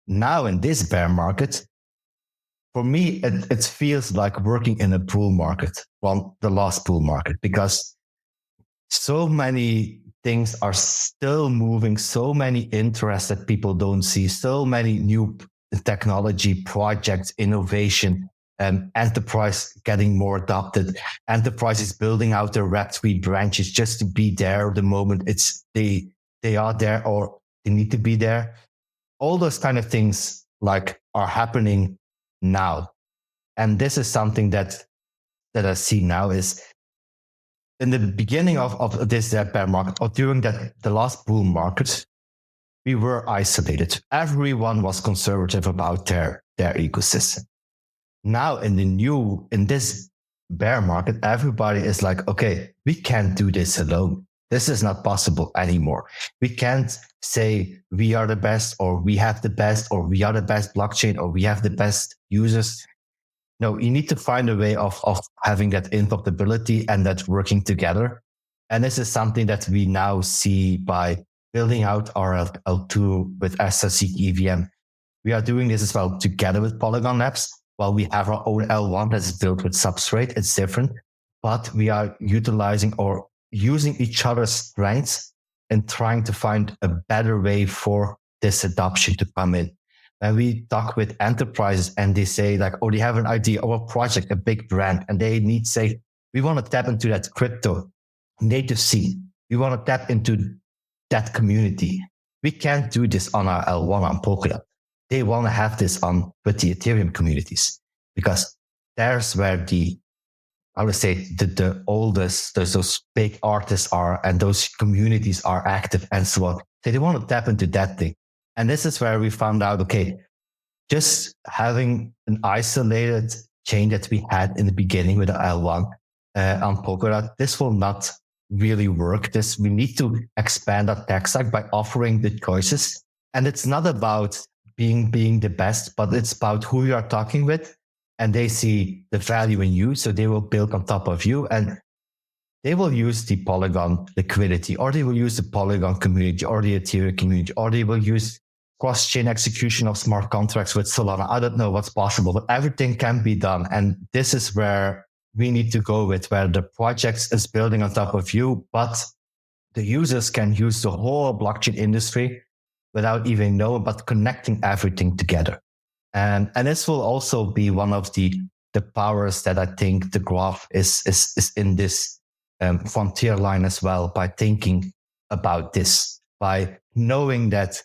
Now in this bear market, for me, it feels like working in a bull market, well, the last bull market, because so many things are still moving, so many interests that people don't see, so many new technology projects, innovation, enterprise getting more adopted, enterprises building out their Web3 branches just to be there the moment they are there or they need to be there. All those kind of things like are happening now. And this is something that I see now is in the beginning of this bear market, or during the last bull market, we were isolated. Everyone was conservative about their ecosystem. Now in this bear market, everybody is like, okay, we can't do this alone. This is not possible anymore. We can't say we are the best, or we have the best, or we are the best blockchain, or we have the best users. No, you need to find a way of having that interoperability and that working together. And this is something that we now see by building out our L2 with Astar EVM. We are doing this as well together with Polygon Labs. While we have our own L1 that's built with Substrate, it's different, but we are utilizing or using each other's strengths and trying to find a better way for this adoption to come in. When we talk with enterprises and they say like, oh, they have an idea or a project, a big brand, and they need to say, we want to tap into that crypto native scene. We want to tap into that community. We can't do this on our L1 on Polkadot. They want to have this with the Ethereum communities, because there's where the oldest, those big artists are, and those communities are active and so on. So they want to tap into that thing. And this is where we found out, okay, just having an isolated chain that we had in the beginning with the L1 on Polkadot, this will not really work. We need to expand our tech stack by offering the choices. And it's not about being the best, but it's about who you are talking with, and they see the value in you. So they will build on top of you, and they will use the Polygon liquidity, or they will use the Polygon community, or the Ethereum community, or they will use cross-chain execution of smart contracts with Solana. I don't know what's possible, but everything can be done. And this is where we need to go with, where the project is building on top of you, but the users can use the whole blockchain industry without even knowing, but connecting everything together. And this will also be one of the powers that I think the graph is in this frontier line as well, by thinking about this, by knowing that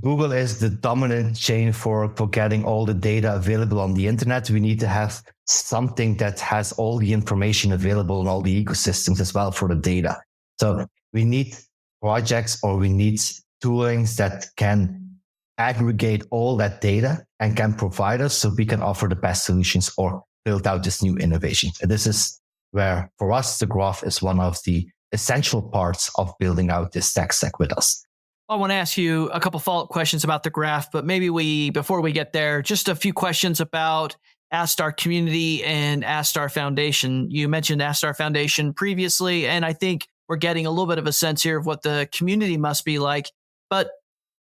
Google is the dominant chain for getting all the data available on the internet. We need to have something that has all the information available in all the ecosystems as well for the data. So we need projects, or we need toolings that can aggregate all that data and can provide us, so we can offer the best solutions or build out this new innovation. And this is where, for us, the graph is one of the essential parts of building out this tech stack with us. I want to ask you a couple follow-up questions about the graph, but maybe before we get there, just a few questions about Astar community and Astar Foundation. You mentioned Astar Foundation previously, and I think we're getting a little bit of a sense here of what the community must be like. But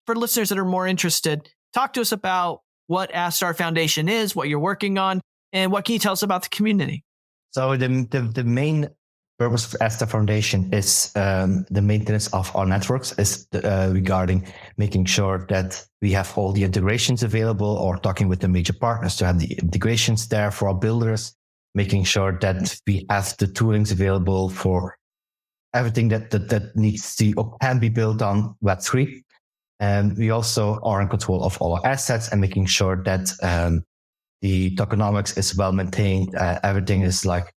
for listeners that are more interested, talk to us about what Astar Foundation is, what you're working on, and what can you tell us about the community? So the main purpose of Astar Foundation is the maintenance of our networks, is regarding making sure that we have all the integrations available, or talking with the major partners to have the integrations there for our builders, making sure that we have the toolings available for everything that needs to or can be built on Web3. And we also are in control of all our assets and making sure that the tokenomics is well maintained. Everything is like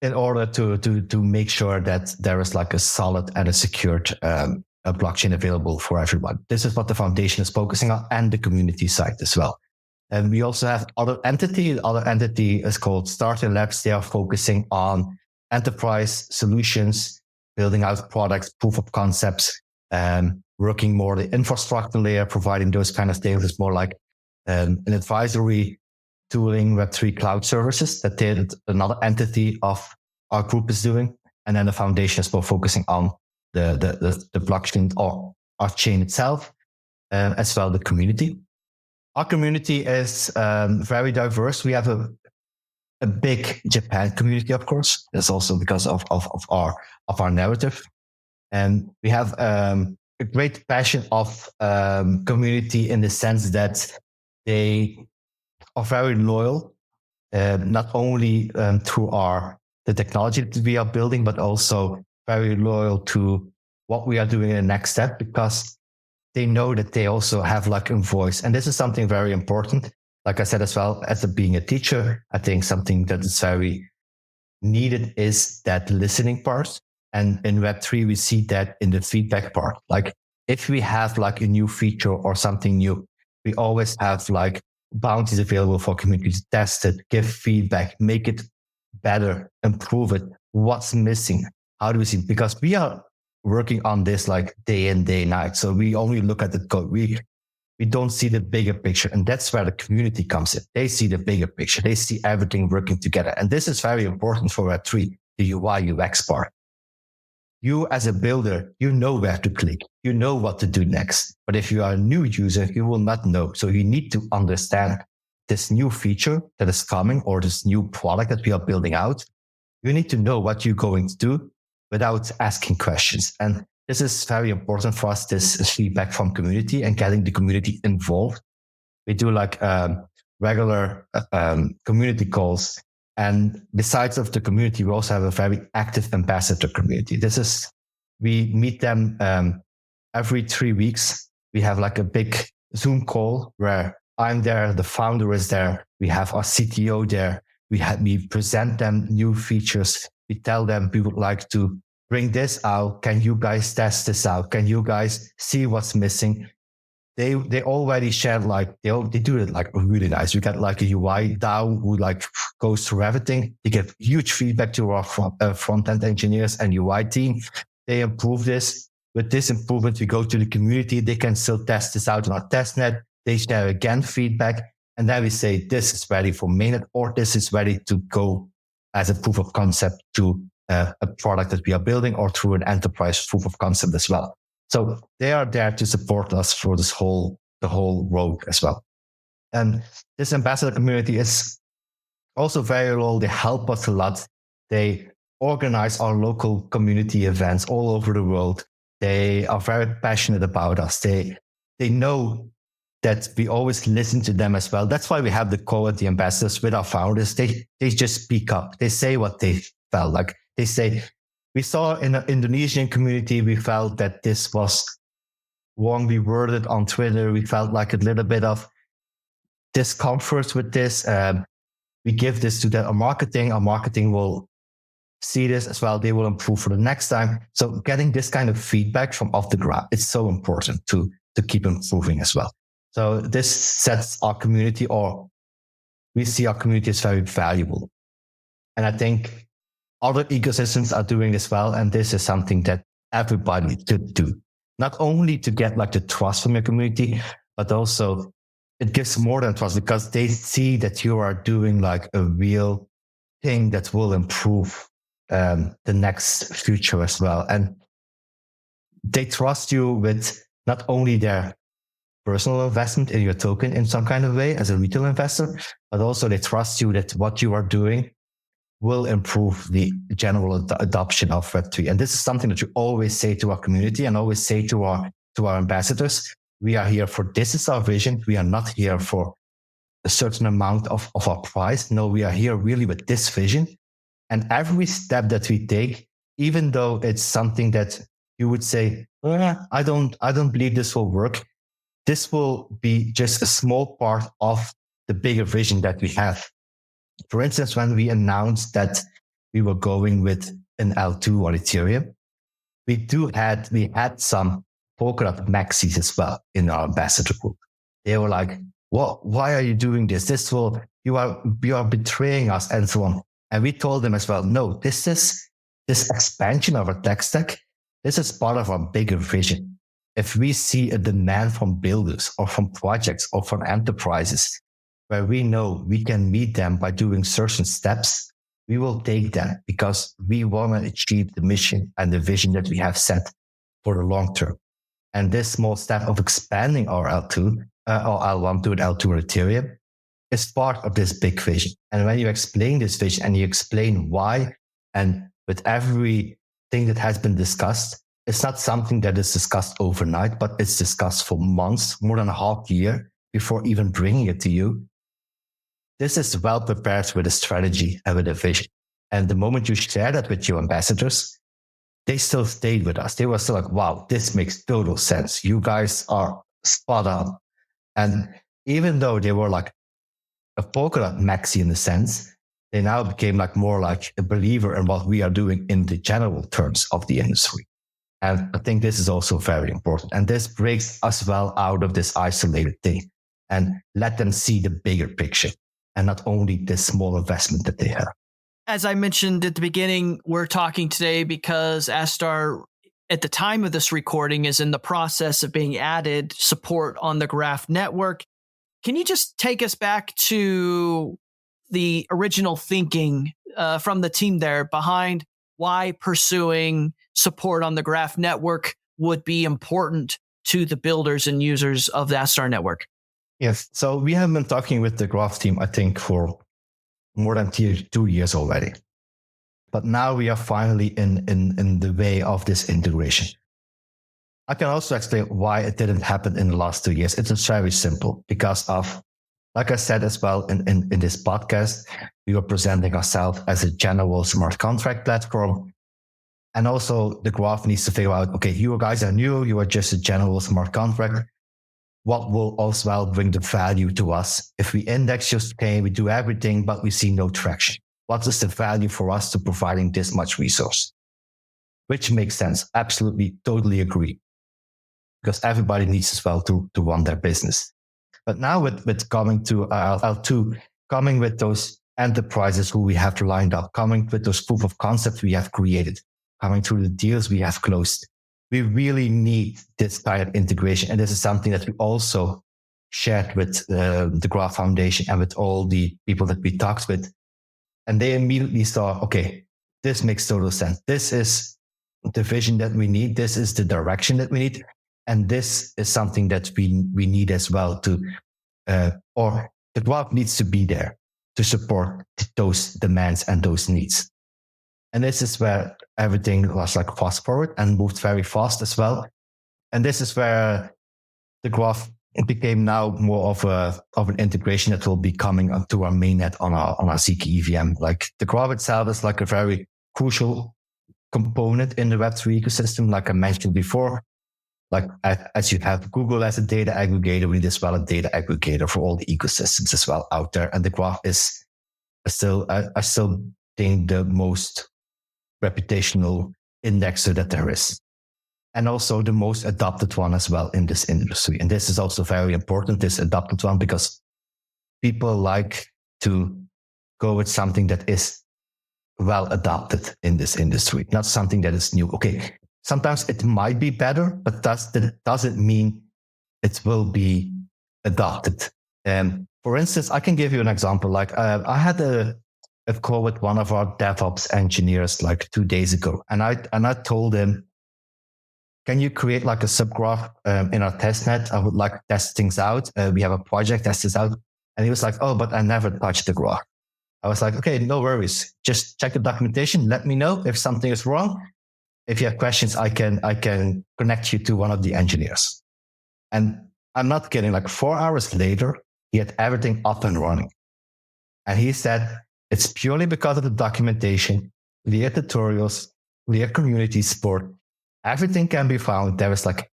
in order to make sure that there is like a solid and a secured a blockchain available for everyone. This is what the foundation is focusing on, and the community side as well. And we also have other entity. The other entity is called Starter Labs. They are focusing on enterprise solutions, building out products, proof of concepts, working more the infrastructure layer, providing those kind of things. It's more like an advisory tooling, Web3 cloud services that another entity of our group is doing. And then the foundation is more focusing on the blockchain or our chain itself, as well the community. Our community is very diverse. We have a big Japan community, of course. That's also because of our narrative. And we have a great passion of community in the sense that they are very loyal, not only to the technology that we are building, but also very loyal to what we are doing in the next step, because they know that they also have like a voice. And this is something very important. Like I said as well, as being a teacher, I think something that is very needed is that listening part. And in Web3, we see that in the feedback part. Like if we have like a new feature or something new, we always have like bounties available for community to test it, give feedback, make it better, improve it. What's missing? How do we see? Because we are working on this like day in, day night. So we only look at the code. We don't see the bigger picture. And that's where the community comes in. They see the bigger picture. They see everything working together. And this is very important for Web3, the UI UX part. You as a builder, you know where to click. You know what to do next. But if you are a new user, you will not know. So you need to understand this new feature that is coming or this new product that we are building out. You need to know what you're going to do without asking questions. And this is very important for us, this feedback from community and getting the community involved. We do like regular community calls. And besides of the community, we also have a very active ambassador community. We meet them every 3 weeks. We have like a big Zoom call where I'm there, the founder is there. We have our CTO there. We present them new features. We tell them we would like to bring this out. Can you guys test this out? Can you guys see what's missing? They already shared like, they do it like really nice. We got like a UI DAO who like goes through everything. They give huge feedback to our front-end engineers and UI team. They improve this. With this improvement, we go to the community. They can still test this out on our testnet. They share again feedback. And then we say, this is ready for mainnet or this is ready to go as a proof of concept to a product that we are building or through an enterprise proof of concept as well. So they are there to support us for the whole road as well. And this ambassador community is also very loyal. They help us a lot. They organize our local community events all over the world. They are very passionate about us. They know that we always listen to them as well. That's why we have the call with the ambassadors with our founders. They just speak up. They say what they felt like. They say, we saw in the Indonesian community, we felt that this was wrongly worded on Twitter. We felt like a little bit of discomfort with this. We give this to our marketing. Our marketing will see this as well. They will improve for the next time. So getting this kind of feedback from off the ground, it's so important to keep improving as well. So this sets our community, or we see our community as very valuable. And I think other ecosystems are doing this well. And this is something that everybody should do. Not only to get like the trust from your community, but also it gives more than trust because they see that you are doing like a real thing that will improve the next future as well. And they trust you with not only their personal investment in your token in some kind of way as a retail investor, but also they trust you that what you are doing will improve the general adoption of Web3. And this is something that you always say to our community and always say to our ambassadors. We are here for, this is our vision. We are not here for a certain amount of our price. No, we are here really with this vision. And every step that we take, even though it's something that you would say, I don't believe this will work. This will be just a small part of the bigger vision that we have. For instance, when we announced that we were going with an L2 on Ethereum, we had some Polkadot maxis as well in our ambassador group. They were like, "What? Why are you doing this? You are betraying us," and so on. And we told them as well, "No, this expansion of our tech stack. This is part of our bigger vision. If we see a demand from builders or from projects or from enterprises where we know we can meet them by doing certain steps, we will take them because we want to achieve the mission and the vision that we have set for the long term. And this small step of expanding our L2 or L1 to an L2 on Ethereum is part of this big vision. And when you explain this vision and you explain why, and with everything that has been discussed, it's not something that is discussed overnight, but it's discussed for months, more than a half year before even bringing it to you. This is well prepared with a strategy and with a vision. And the moment you share that with your ambassadors, they still stayed with us. They were still like, wow, this makes total sense. You guys are spot on. And even though they were like a Polkadot maxi in the sense, they now became like more like a believer in what we are doing in the general terms of the industry. And I think this is also very important. And this breaks us well out of this isolated thing and let them see the bigger picture and not only this small investment that they have. As I mentioned at the beginning, we're talking today because Astar, at the time of this recording, is in the process of being added support on the Graph network. Can you just take us back to the original thinking from the team there behind why pursuing support on the Graph network would be important to the builders and users of the Astar network? Yes. So we have been talking with the Graph team, I think, for more than 2 years already. But now we are finally in the way of this integration. I can also explain why it didn't happen in the last 2 years. It's very simple because of, like I said as well in this podcast, we were presenting ourselves as a general smart contract platform. And also the Graph needs to figure out, okay, you guys are new, you are just a general smart contract. What will also well bring the value to us? If we index just okay, we do everything, but we see no traction. What is the value for us to providing this much resource? Which makes sense. Absolutely, totally agree. Because everybody needs as well to run their business. But now with coming to L2, coming with those enterprises who we have lined up, coming with those proof of concepts we have created, coming through the deals we have closed, we really need this kind of integration. And this is something that we also shared with the Graph Foundation and with all the people that we talked with. And they immediately saw, okay, this makes total sense. This is the vision that we need. This is the direction that we need. And this is something that we need as well or the Graph needs to be there to support those demands and those needs. And this is where everything was like fast forward and moved very fast as well. And this is where the Graph became now more of an integration that will be coming up to our mainnet on our ZK EVM. Like the Graph itself is like a very crucial component in the Web3 ecosystem, like I mentioned before. Like as you have Google as a data aggregator, we need as well a data aggregator for all the ecosystems as well out there. And the Graph is still, I still think, the most reputational indexer that there is. And also the most adopted one as well in this industry. And this is also very important, this adopted one, because people like to go with something that is well adopted in this industry, not something that is new. Okay, sometimes it might be better, but doesn't mean it will be adopted. For instance, I can give you an example. Like I had a call with one of our DevOps engineers like 2 days ago, and I told him, can you create like a subgraph in our testnet? I would like to test things out. We have a project, test this out. And he was like, oh, but I never touched the graph. I was like, okay, no worries. Just check the documentation. Let me know if something is wrong. If you have questions, I can connect you to one of the engineers. And I'm not kidding, like 4 hours later, he had everything up and running. And he said, it's purely because of the documentation, clear tutorials, clear community support. Everything can be found. There was like,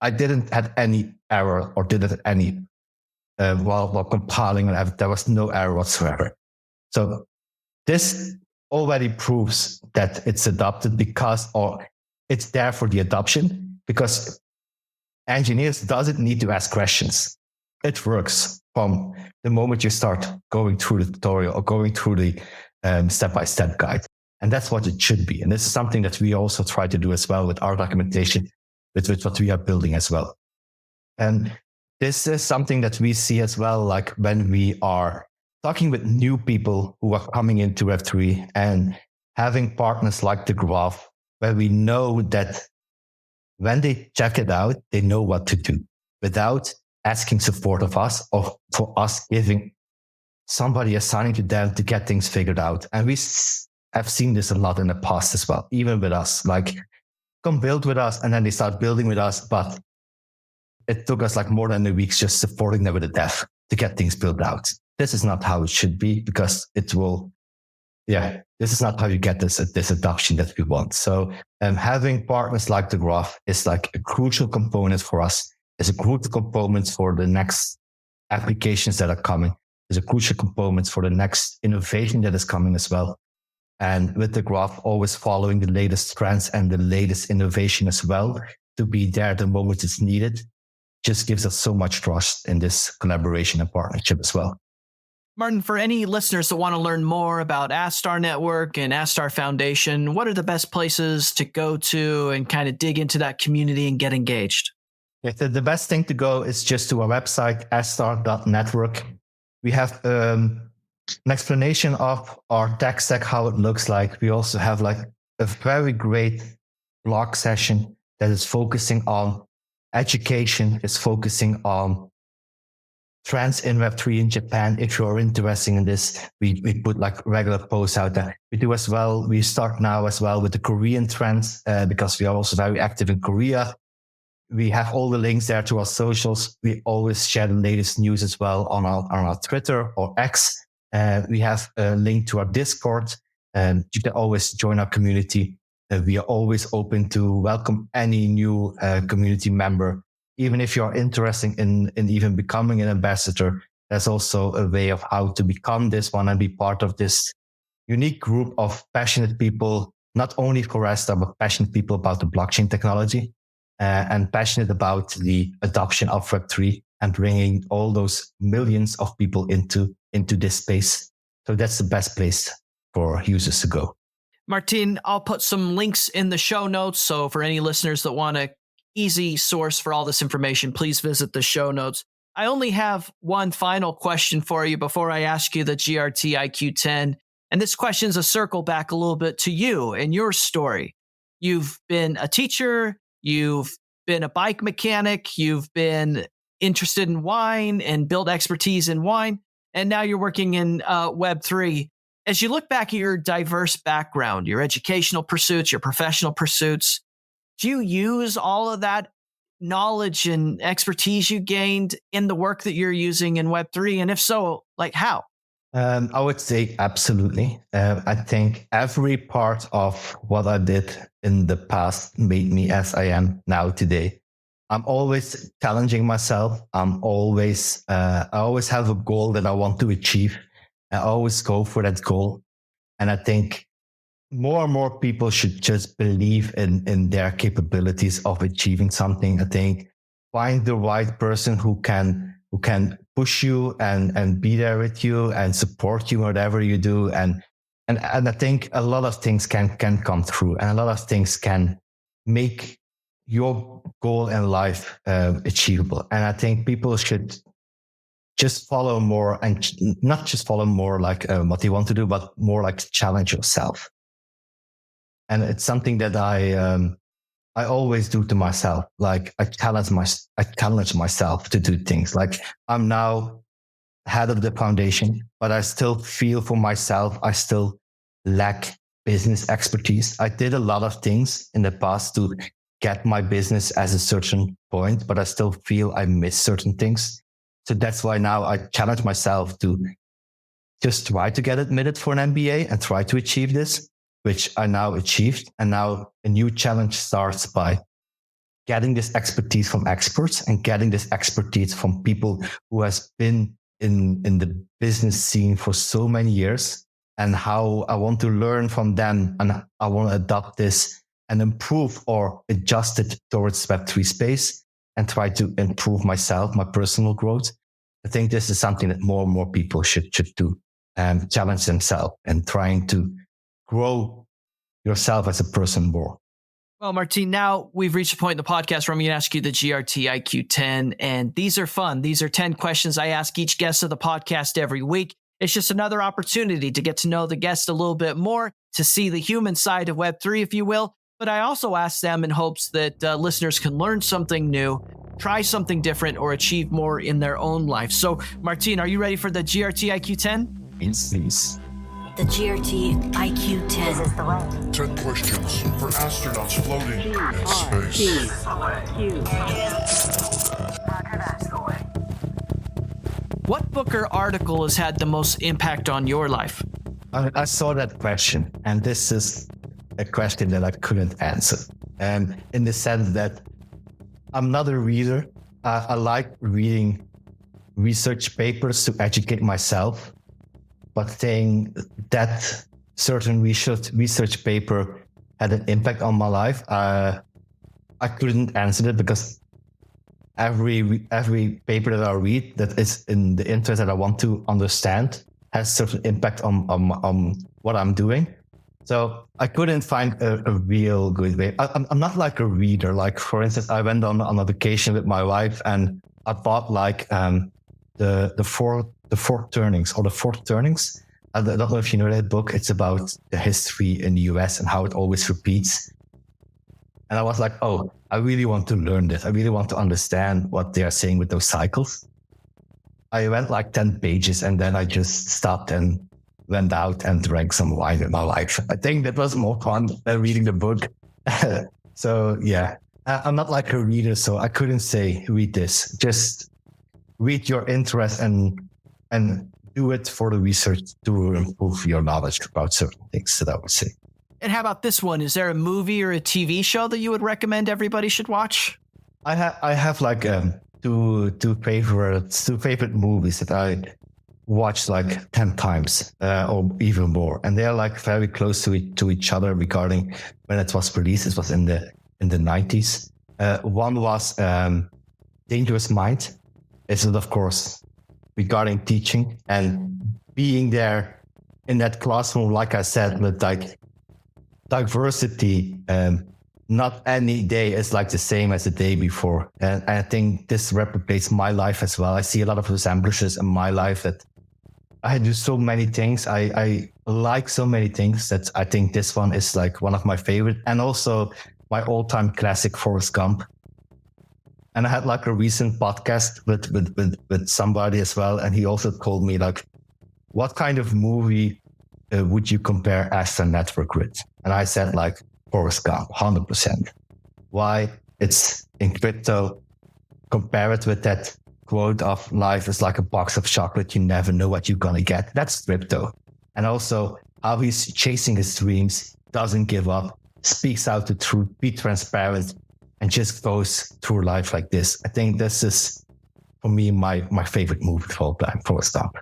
I didn't have any error or didn't have any, while compiling, there was no error whatsoever. So this already proves that it's adopted or it's there for the adoption, because engineers doesn't need to ask questions. It works from the moment you start going through the tutorial or going through the step-by-step guide. And that's what it should be. And this is something that we also try to do as well with our documentation, with what we are building as well. And this is something that we see as well, like when we are talking with new people who are coming into Web3 and having partners like the Graph, where we know that when they check it out, they know what to do without asking support of us or for us giving somebody assigning to them to get things figured out. And we have seen this a lot in the past as well, even with us, like come build with us and then they start building with us. But it took us like more than a week just supporting them with the dev to get things built out. This is not how it should be, because this is not how you get this adoption that we want. So having partners like the Graph is like a crucial component for us. It's a crucial component for the next applications that are coming, is a crucial component for the next innovation that is coming as well. And with the graph, always following the latest trends and the latest innovation as well, to be there the moment it's needed, just gives us so much trust in this collaboration and partnership as well. Maarten, for any listeners that want to learn more about Astar Network and Astar Foundation, what are the best places to go to and kind of dig into that community and get engaged? Yeah, the best thing to go is just to our website, astar.network. We have an explanation of our tech stack, how it looks like. We also have like a very great blog session that is focusing on education, is focusing on trends in Web3 in Japan. If you're interested in this, we put like regular posts out there. We do as well. We start now as well with the Korean trends because we are also very active in Korea. We have all the links there to our socials. We always share the latest news as well on our Twitter or X. We have a link to our Discord. You can always join our community. We are always open to welcome any new community member. Even if you are interested in even becoming an ambassador, there's also a way of how to become this one and be part of this unique group of passionate people, not only for Astar, but passionate people about the blockchain technology and passionate about the adoption of Web3 and bringing all those millions of people into this space. So that's the best place for users to go. Maarten, I'll put some links in the show notes. So for any listeners that want a easy source for all this information, please visit the show notes. I only have one final question for you before I ask you the GRTiQ 10. And this question is a circle back a little bit to you and your story. You've been a teacher, you've been a bike mechanic, you've been interested in wine and build expertise in wine, and now you're working in Web3. As you look back at your diverse background, your educational pursuits, your professional pursuits, do you use all of that knowledge and expertise you gained in the work that you're using in Web3? And if so, like how? I would say absolutely. I think every part of what I did in the past made me as I am now today. I'm always challenging myself. I always have a goal that I want to achieve. I always go for that goal. And I think more and more people should just believe in their capabilities of achieving something. I think find the right person who can push you and be there with you and support you whatever you do. And I think a lot of things can come through, and a lot of things can make your goal in life achievable. And I think people should just follow more, and not just follow more like what they want to do, but more like challenge yourself. And it's something that I always do to myself. Like I challenge myself to do things. Like I'm now head of the foundation, but I still feel for myself, I still lack business expertise. I did a lot of things in the past to get my business as a certain point, but I still feel I miss certain things. So that's why now I challenge myself to just try to get admitted for an MBA and try to achieve this, which I now achieved. And now a new challenge starts by getting this expertise from experts and getting this expertise from people who has been in the business scene for so many years, and how I want to learn from them, and I want to adopt this and improve or adjust it towards Web3 space and try to improve myself, my personal growth. I think this is something that more and more people should do, and challenge themselves and trying to grow yourself as a person more. Well, Maarten, now we've reached a point in the podcast where I'm going to ask you the GRTiQ 10, and these are fun. These are 10 questions I ask each guest of the podcast every week. It's just another opportunity to get to know the guest a little bit more, to see the human side of Web3, if you will. But I also ask them in hopes that listeners can learn something new, try something different, or achieve more in their own life. So, Maarten, are you ready for the GRTiQ 10? Yes, please. The GRTiQ 10. 10 questions for astronauts floating in space. What book or article has had the most impact on your life? I saw that question, and this is a question that I couldn't answer. And in the sense that I'm not a reader. I like reading research papers to educate myself, but saying that certain research paper had an impact on my life, I couldn't answer it because every paper that I read that is in the interest that I want to understand has certain impact on what I'm doing. So I couldn't find a real good way. I'm not like a reader. Like, for instance, I went on a vacation with my wife and I bought like the four turnings. I don't know if you know that book. It's about the history in the US and how it always repeats. And I was like, oh, I really want to learn this. I really want to understand what they are saying with those cycles. I went like 10 pages and then I just stopped and went out and drank some wine with my wife. I think that was more fun than reading the book. So yeah, I'm not like a reader, so I couldn't say read this. Just read your interest and do it for the research to improve your knowledge about certain things, that I would say. And how about this one? Is there a movie or a TV show that you would recommend everybody should watch? I have like two favorite movies that I watched like 10 times or even more, and they're like very close to each other regarding when it was released. It was in the 90s. One was Dangerous Mind. It's of course regarding teaching and being there in that classroom, like I said, with like diversity. Not any day is like the same as the day before. And I think this replicates my life as well. I see a lot of resemblances in my life that I do so many things. I like so many things that I think this one is like one of my favorite, and also my all-time classic, Forrest Gump. And I had like a recent podcast with somebody as well. And he also told me like, what kind of movie would you compare Astar Network with? And I said like Forrest Gump, 100%. Why? It's in crypto. Compare it with that quote of life is like a box of chocolate. You never know what you're going to get. That's crypto. And also how he's chasing his dreams, doesn't give up, speaks out the truth, be transparent, and just goes through life like this. I think this is, for me, my favorite movie of all time, Forrest Gump.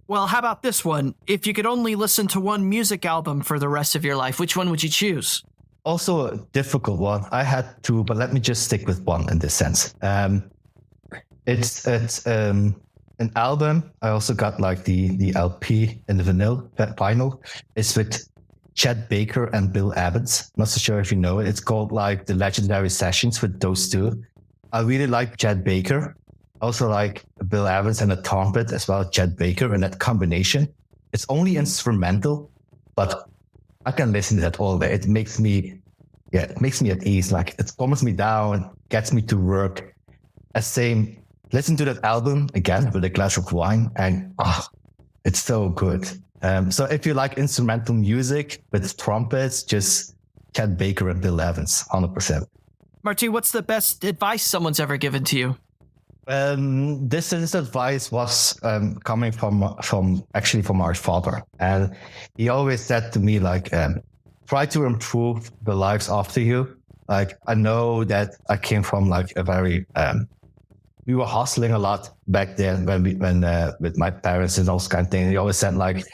Well, how about this one? If you could only listen to one music album for the rest of your life, which one would you choose? Also a difficult one. I had two, but let me just stick with one in this sense. It's an album. I also got like the LP and the vinyl. It's with Chet Baker and Bill Evans. Not so sure if you know it. It's called like the Legendary Sessions with those two. I really like Chet Baker. Also like Bill Evans and a trumpet as well, Chet Baker, and that combination. It's only instrumental, but I can listen to that all day. It makes me at ease. Like it calms me down, gets me to work. Listen to that album again with a glass of wine, and it's so good. So if you like instrumental music with trumpets, just Chet Baker and Bill Evans, 100%. Maarten, what's the best advice someone's ever given to you? This advice was coming from my father, and he always said to me like, try to improve the lives after you. Like I know that I came from like a very we were hustling a lot back then when with my parents and those kind of things. He always said like,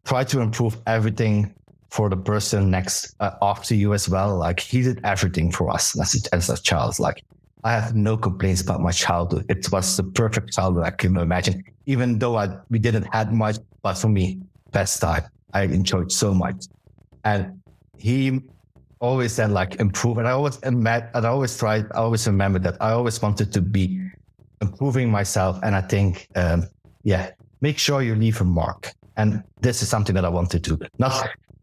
try to improve everything for the person next after you as well. Like he did everything for us as a child. Like I have no complaints about my childhood. It was the perfect childhood I can imagine. Even though we didn't have much, but for me, best time. I enjoyed so much. And he always said like improve. And I always remember that I always wanted to be improving myself. And I think, make sure you leave a mark. And this is something that I want to do.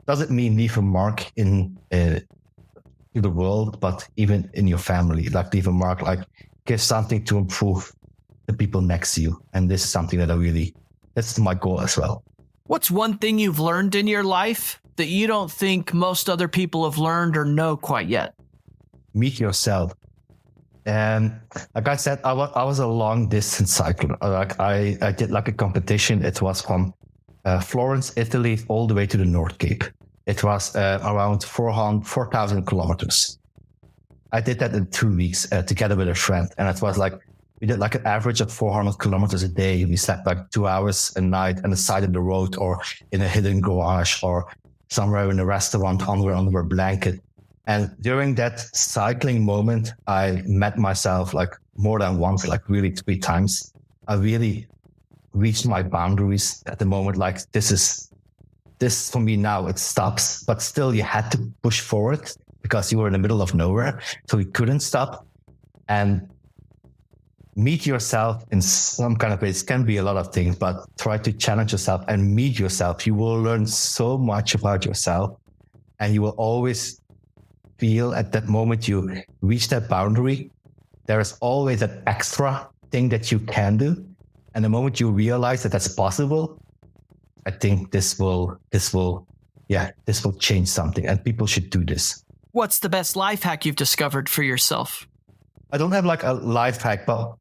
Doesn't mean leave a mark in the world, but even in your family, like leave a mark, like give something to improve the people next to you. And this is something that that's my goal as well. What's one thing you've learned in your life that you don't think most other people have learned or know quite yet? Meet yourself. And like I said, I was a long distance cycler. Like I did like a competition. It was from Florence, Italy, all the way to the North Cape. It was around 4,000 kilometers. I did that in 2 weeks together with a friend. And it was like, we did like an average of 400 kilometers a day. We slept like 2 hours a night on the side of the road or in a hidden garage or somewhere in a restaurant under a blanket. And during that cycling moment, I met myself like more than once, like really 3 times. I really reached my boundaries at the moment. Like this for me now, it stops, but still you had to push forward because you were in the middle of nowhere. So you couldn't stop. And meet yourself in some kind of ways. It can be a lot of things, but try to challenge yourself and meet yourself. You will learn so much about yourself, and you will always feel at that moment you reach that boundary, there is always that extra thing that you can do. And the moment you realize that that's possible, I think this will change something, and people should do this. What's the best life hack you've discovered for yourself? I don't have like a life hack, but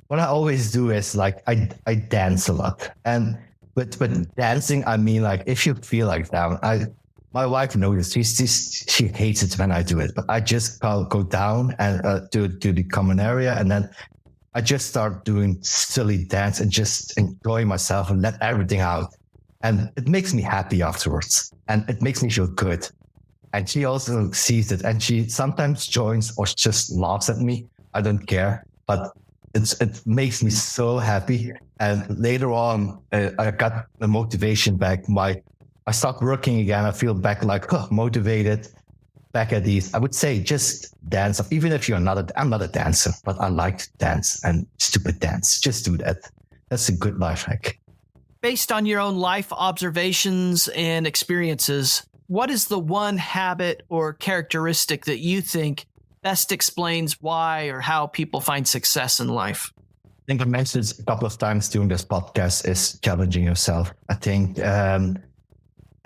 what I always do is like I dance a lot. And with dancing, I mean like if you feel like down, my wife knows she hates it when I do it, but I just go down and to the common area, and then I just start doing silly dance and just enjoy myself and let everything out. And it makes me happy afterwards, and it makes me feel good. And she also sees it, and she sometimes joins or just laughs at me. I don't care, but it makes me so happy. And later on, I got the motivation back. I stopped working again. I feel back like motivated, back at ease. I would say just dance. Even if I'm not a dancer, but I like to dance and stupid dance. Just do that. That's a good life hack. Based on your own life observations and experiences, what is the one habit or characteristic that you think best explains why or how people find success in life? I think I mentioned it a couple of times during this podcast is challenging yourself. I think a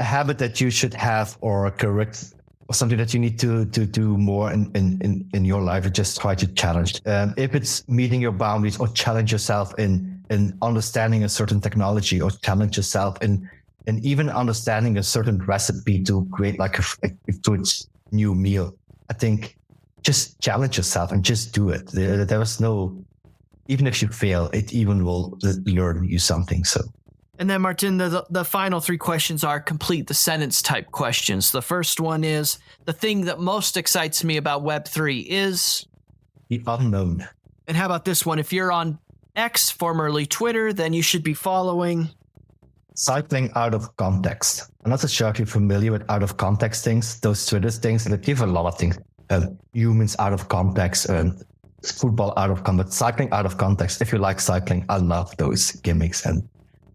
habit that you should have or correct or something that you need to do more in your life is just try to challenge. If it's meeting your boundaries or challenge yourself in understanding a certain technology or challenge yourself in even understanding a certain recipe to create like a good new meal. I think just challenge yourself and just do it. There is no, even if you fail, it even will learn you something. So. And then Maarten, the final 3 questions are complete the sentence type questions. The first one is, the thing that most excites me about Web3 is? The unknown. And how about this one? If you're on X, formerly Twitter, then you should be following? Cycling out of context. I'm not so sure if you're familiar with out of context things, those Twitter things, that give a lot of things. Humans out of context, football out of context, cycling out of context. If you like cycling, I love those gimmicks and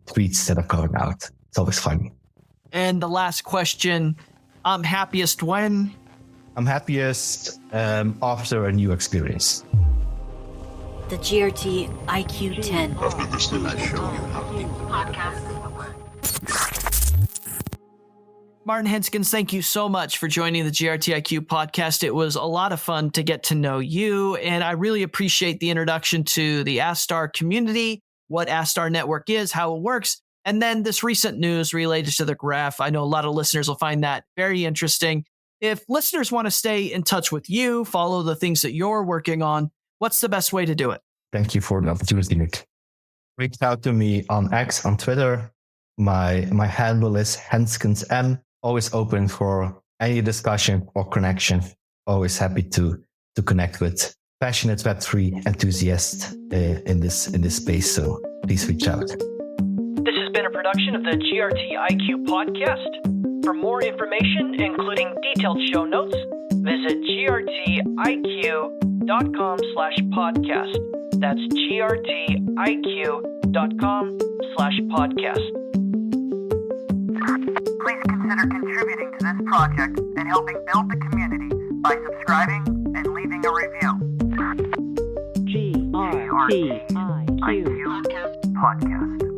tweets that are going out. It's always funny. And the last question, I'm happiest when? I'm happiest after a new experience. The GRTiQ 10. After this little I show you how Podcast. Maarten Henskens, thank you so much for joining the GRTiQ podcast. It was a lot of fun to get to know you, and I really appreciate the introduction to the Astar community, what Astar Network is, how it works, and then this recent news related to the graph. I know a lot of listeners will find that very interesting. If listeners want to stay in touch with you, follow the things that you're working on, what's the best way to do it? Thank you for the opportunity, Nick. Reach out to me on X, on Twitter. My handle is Henskesn M. Always open for any discussion or connection. Always happy to connect with passionate Web3 enthusiasts in this space. So please reach out. This has been a production of the GRTiQ podcast. For more information, including detailed show notes, visit grtiq.com/podcast. That's grtiq.com/podcast. Please consider contributing to this project and helping build the community by subscribing and leaving a review. GRTiQ Podcast.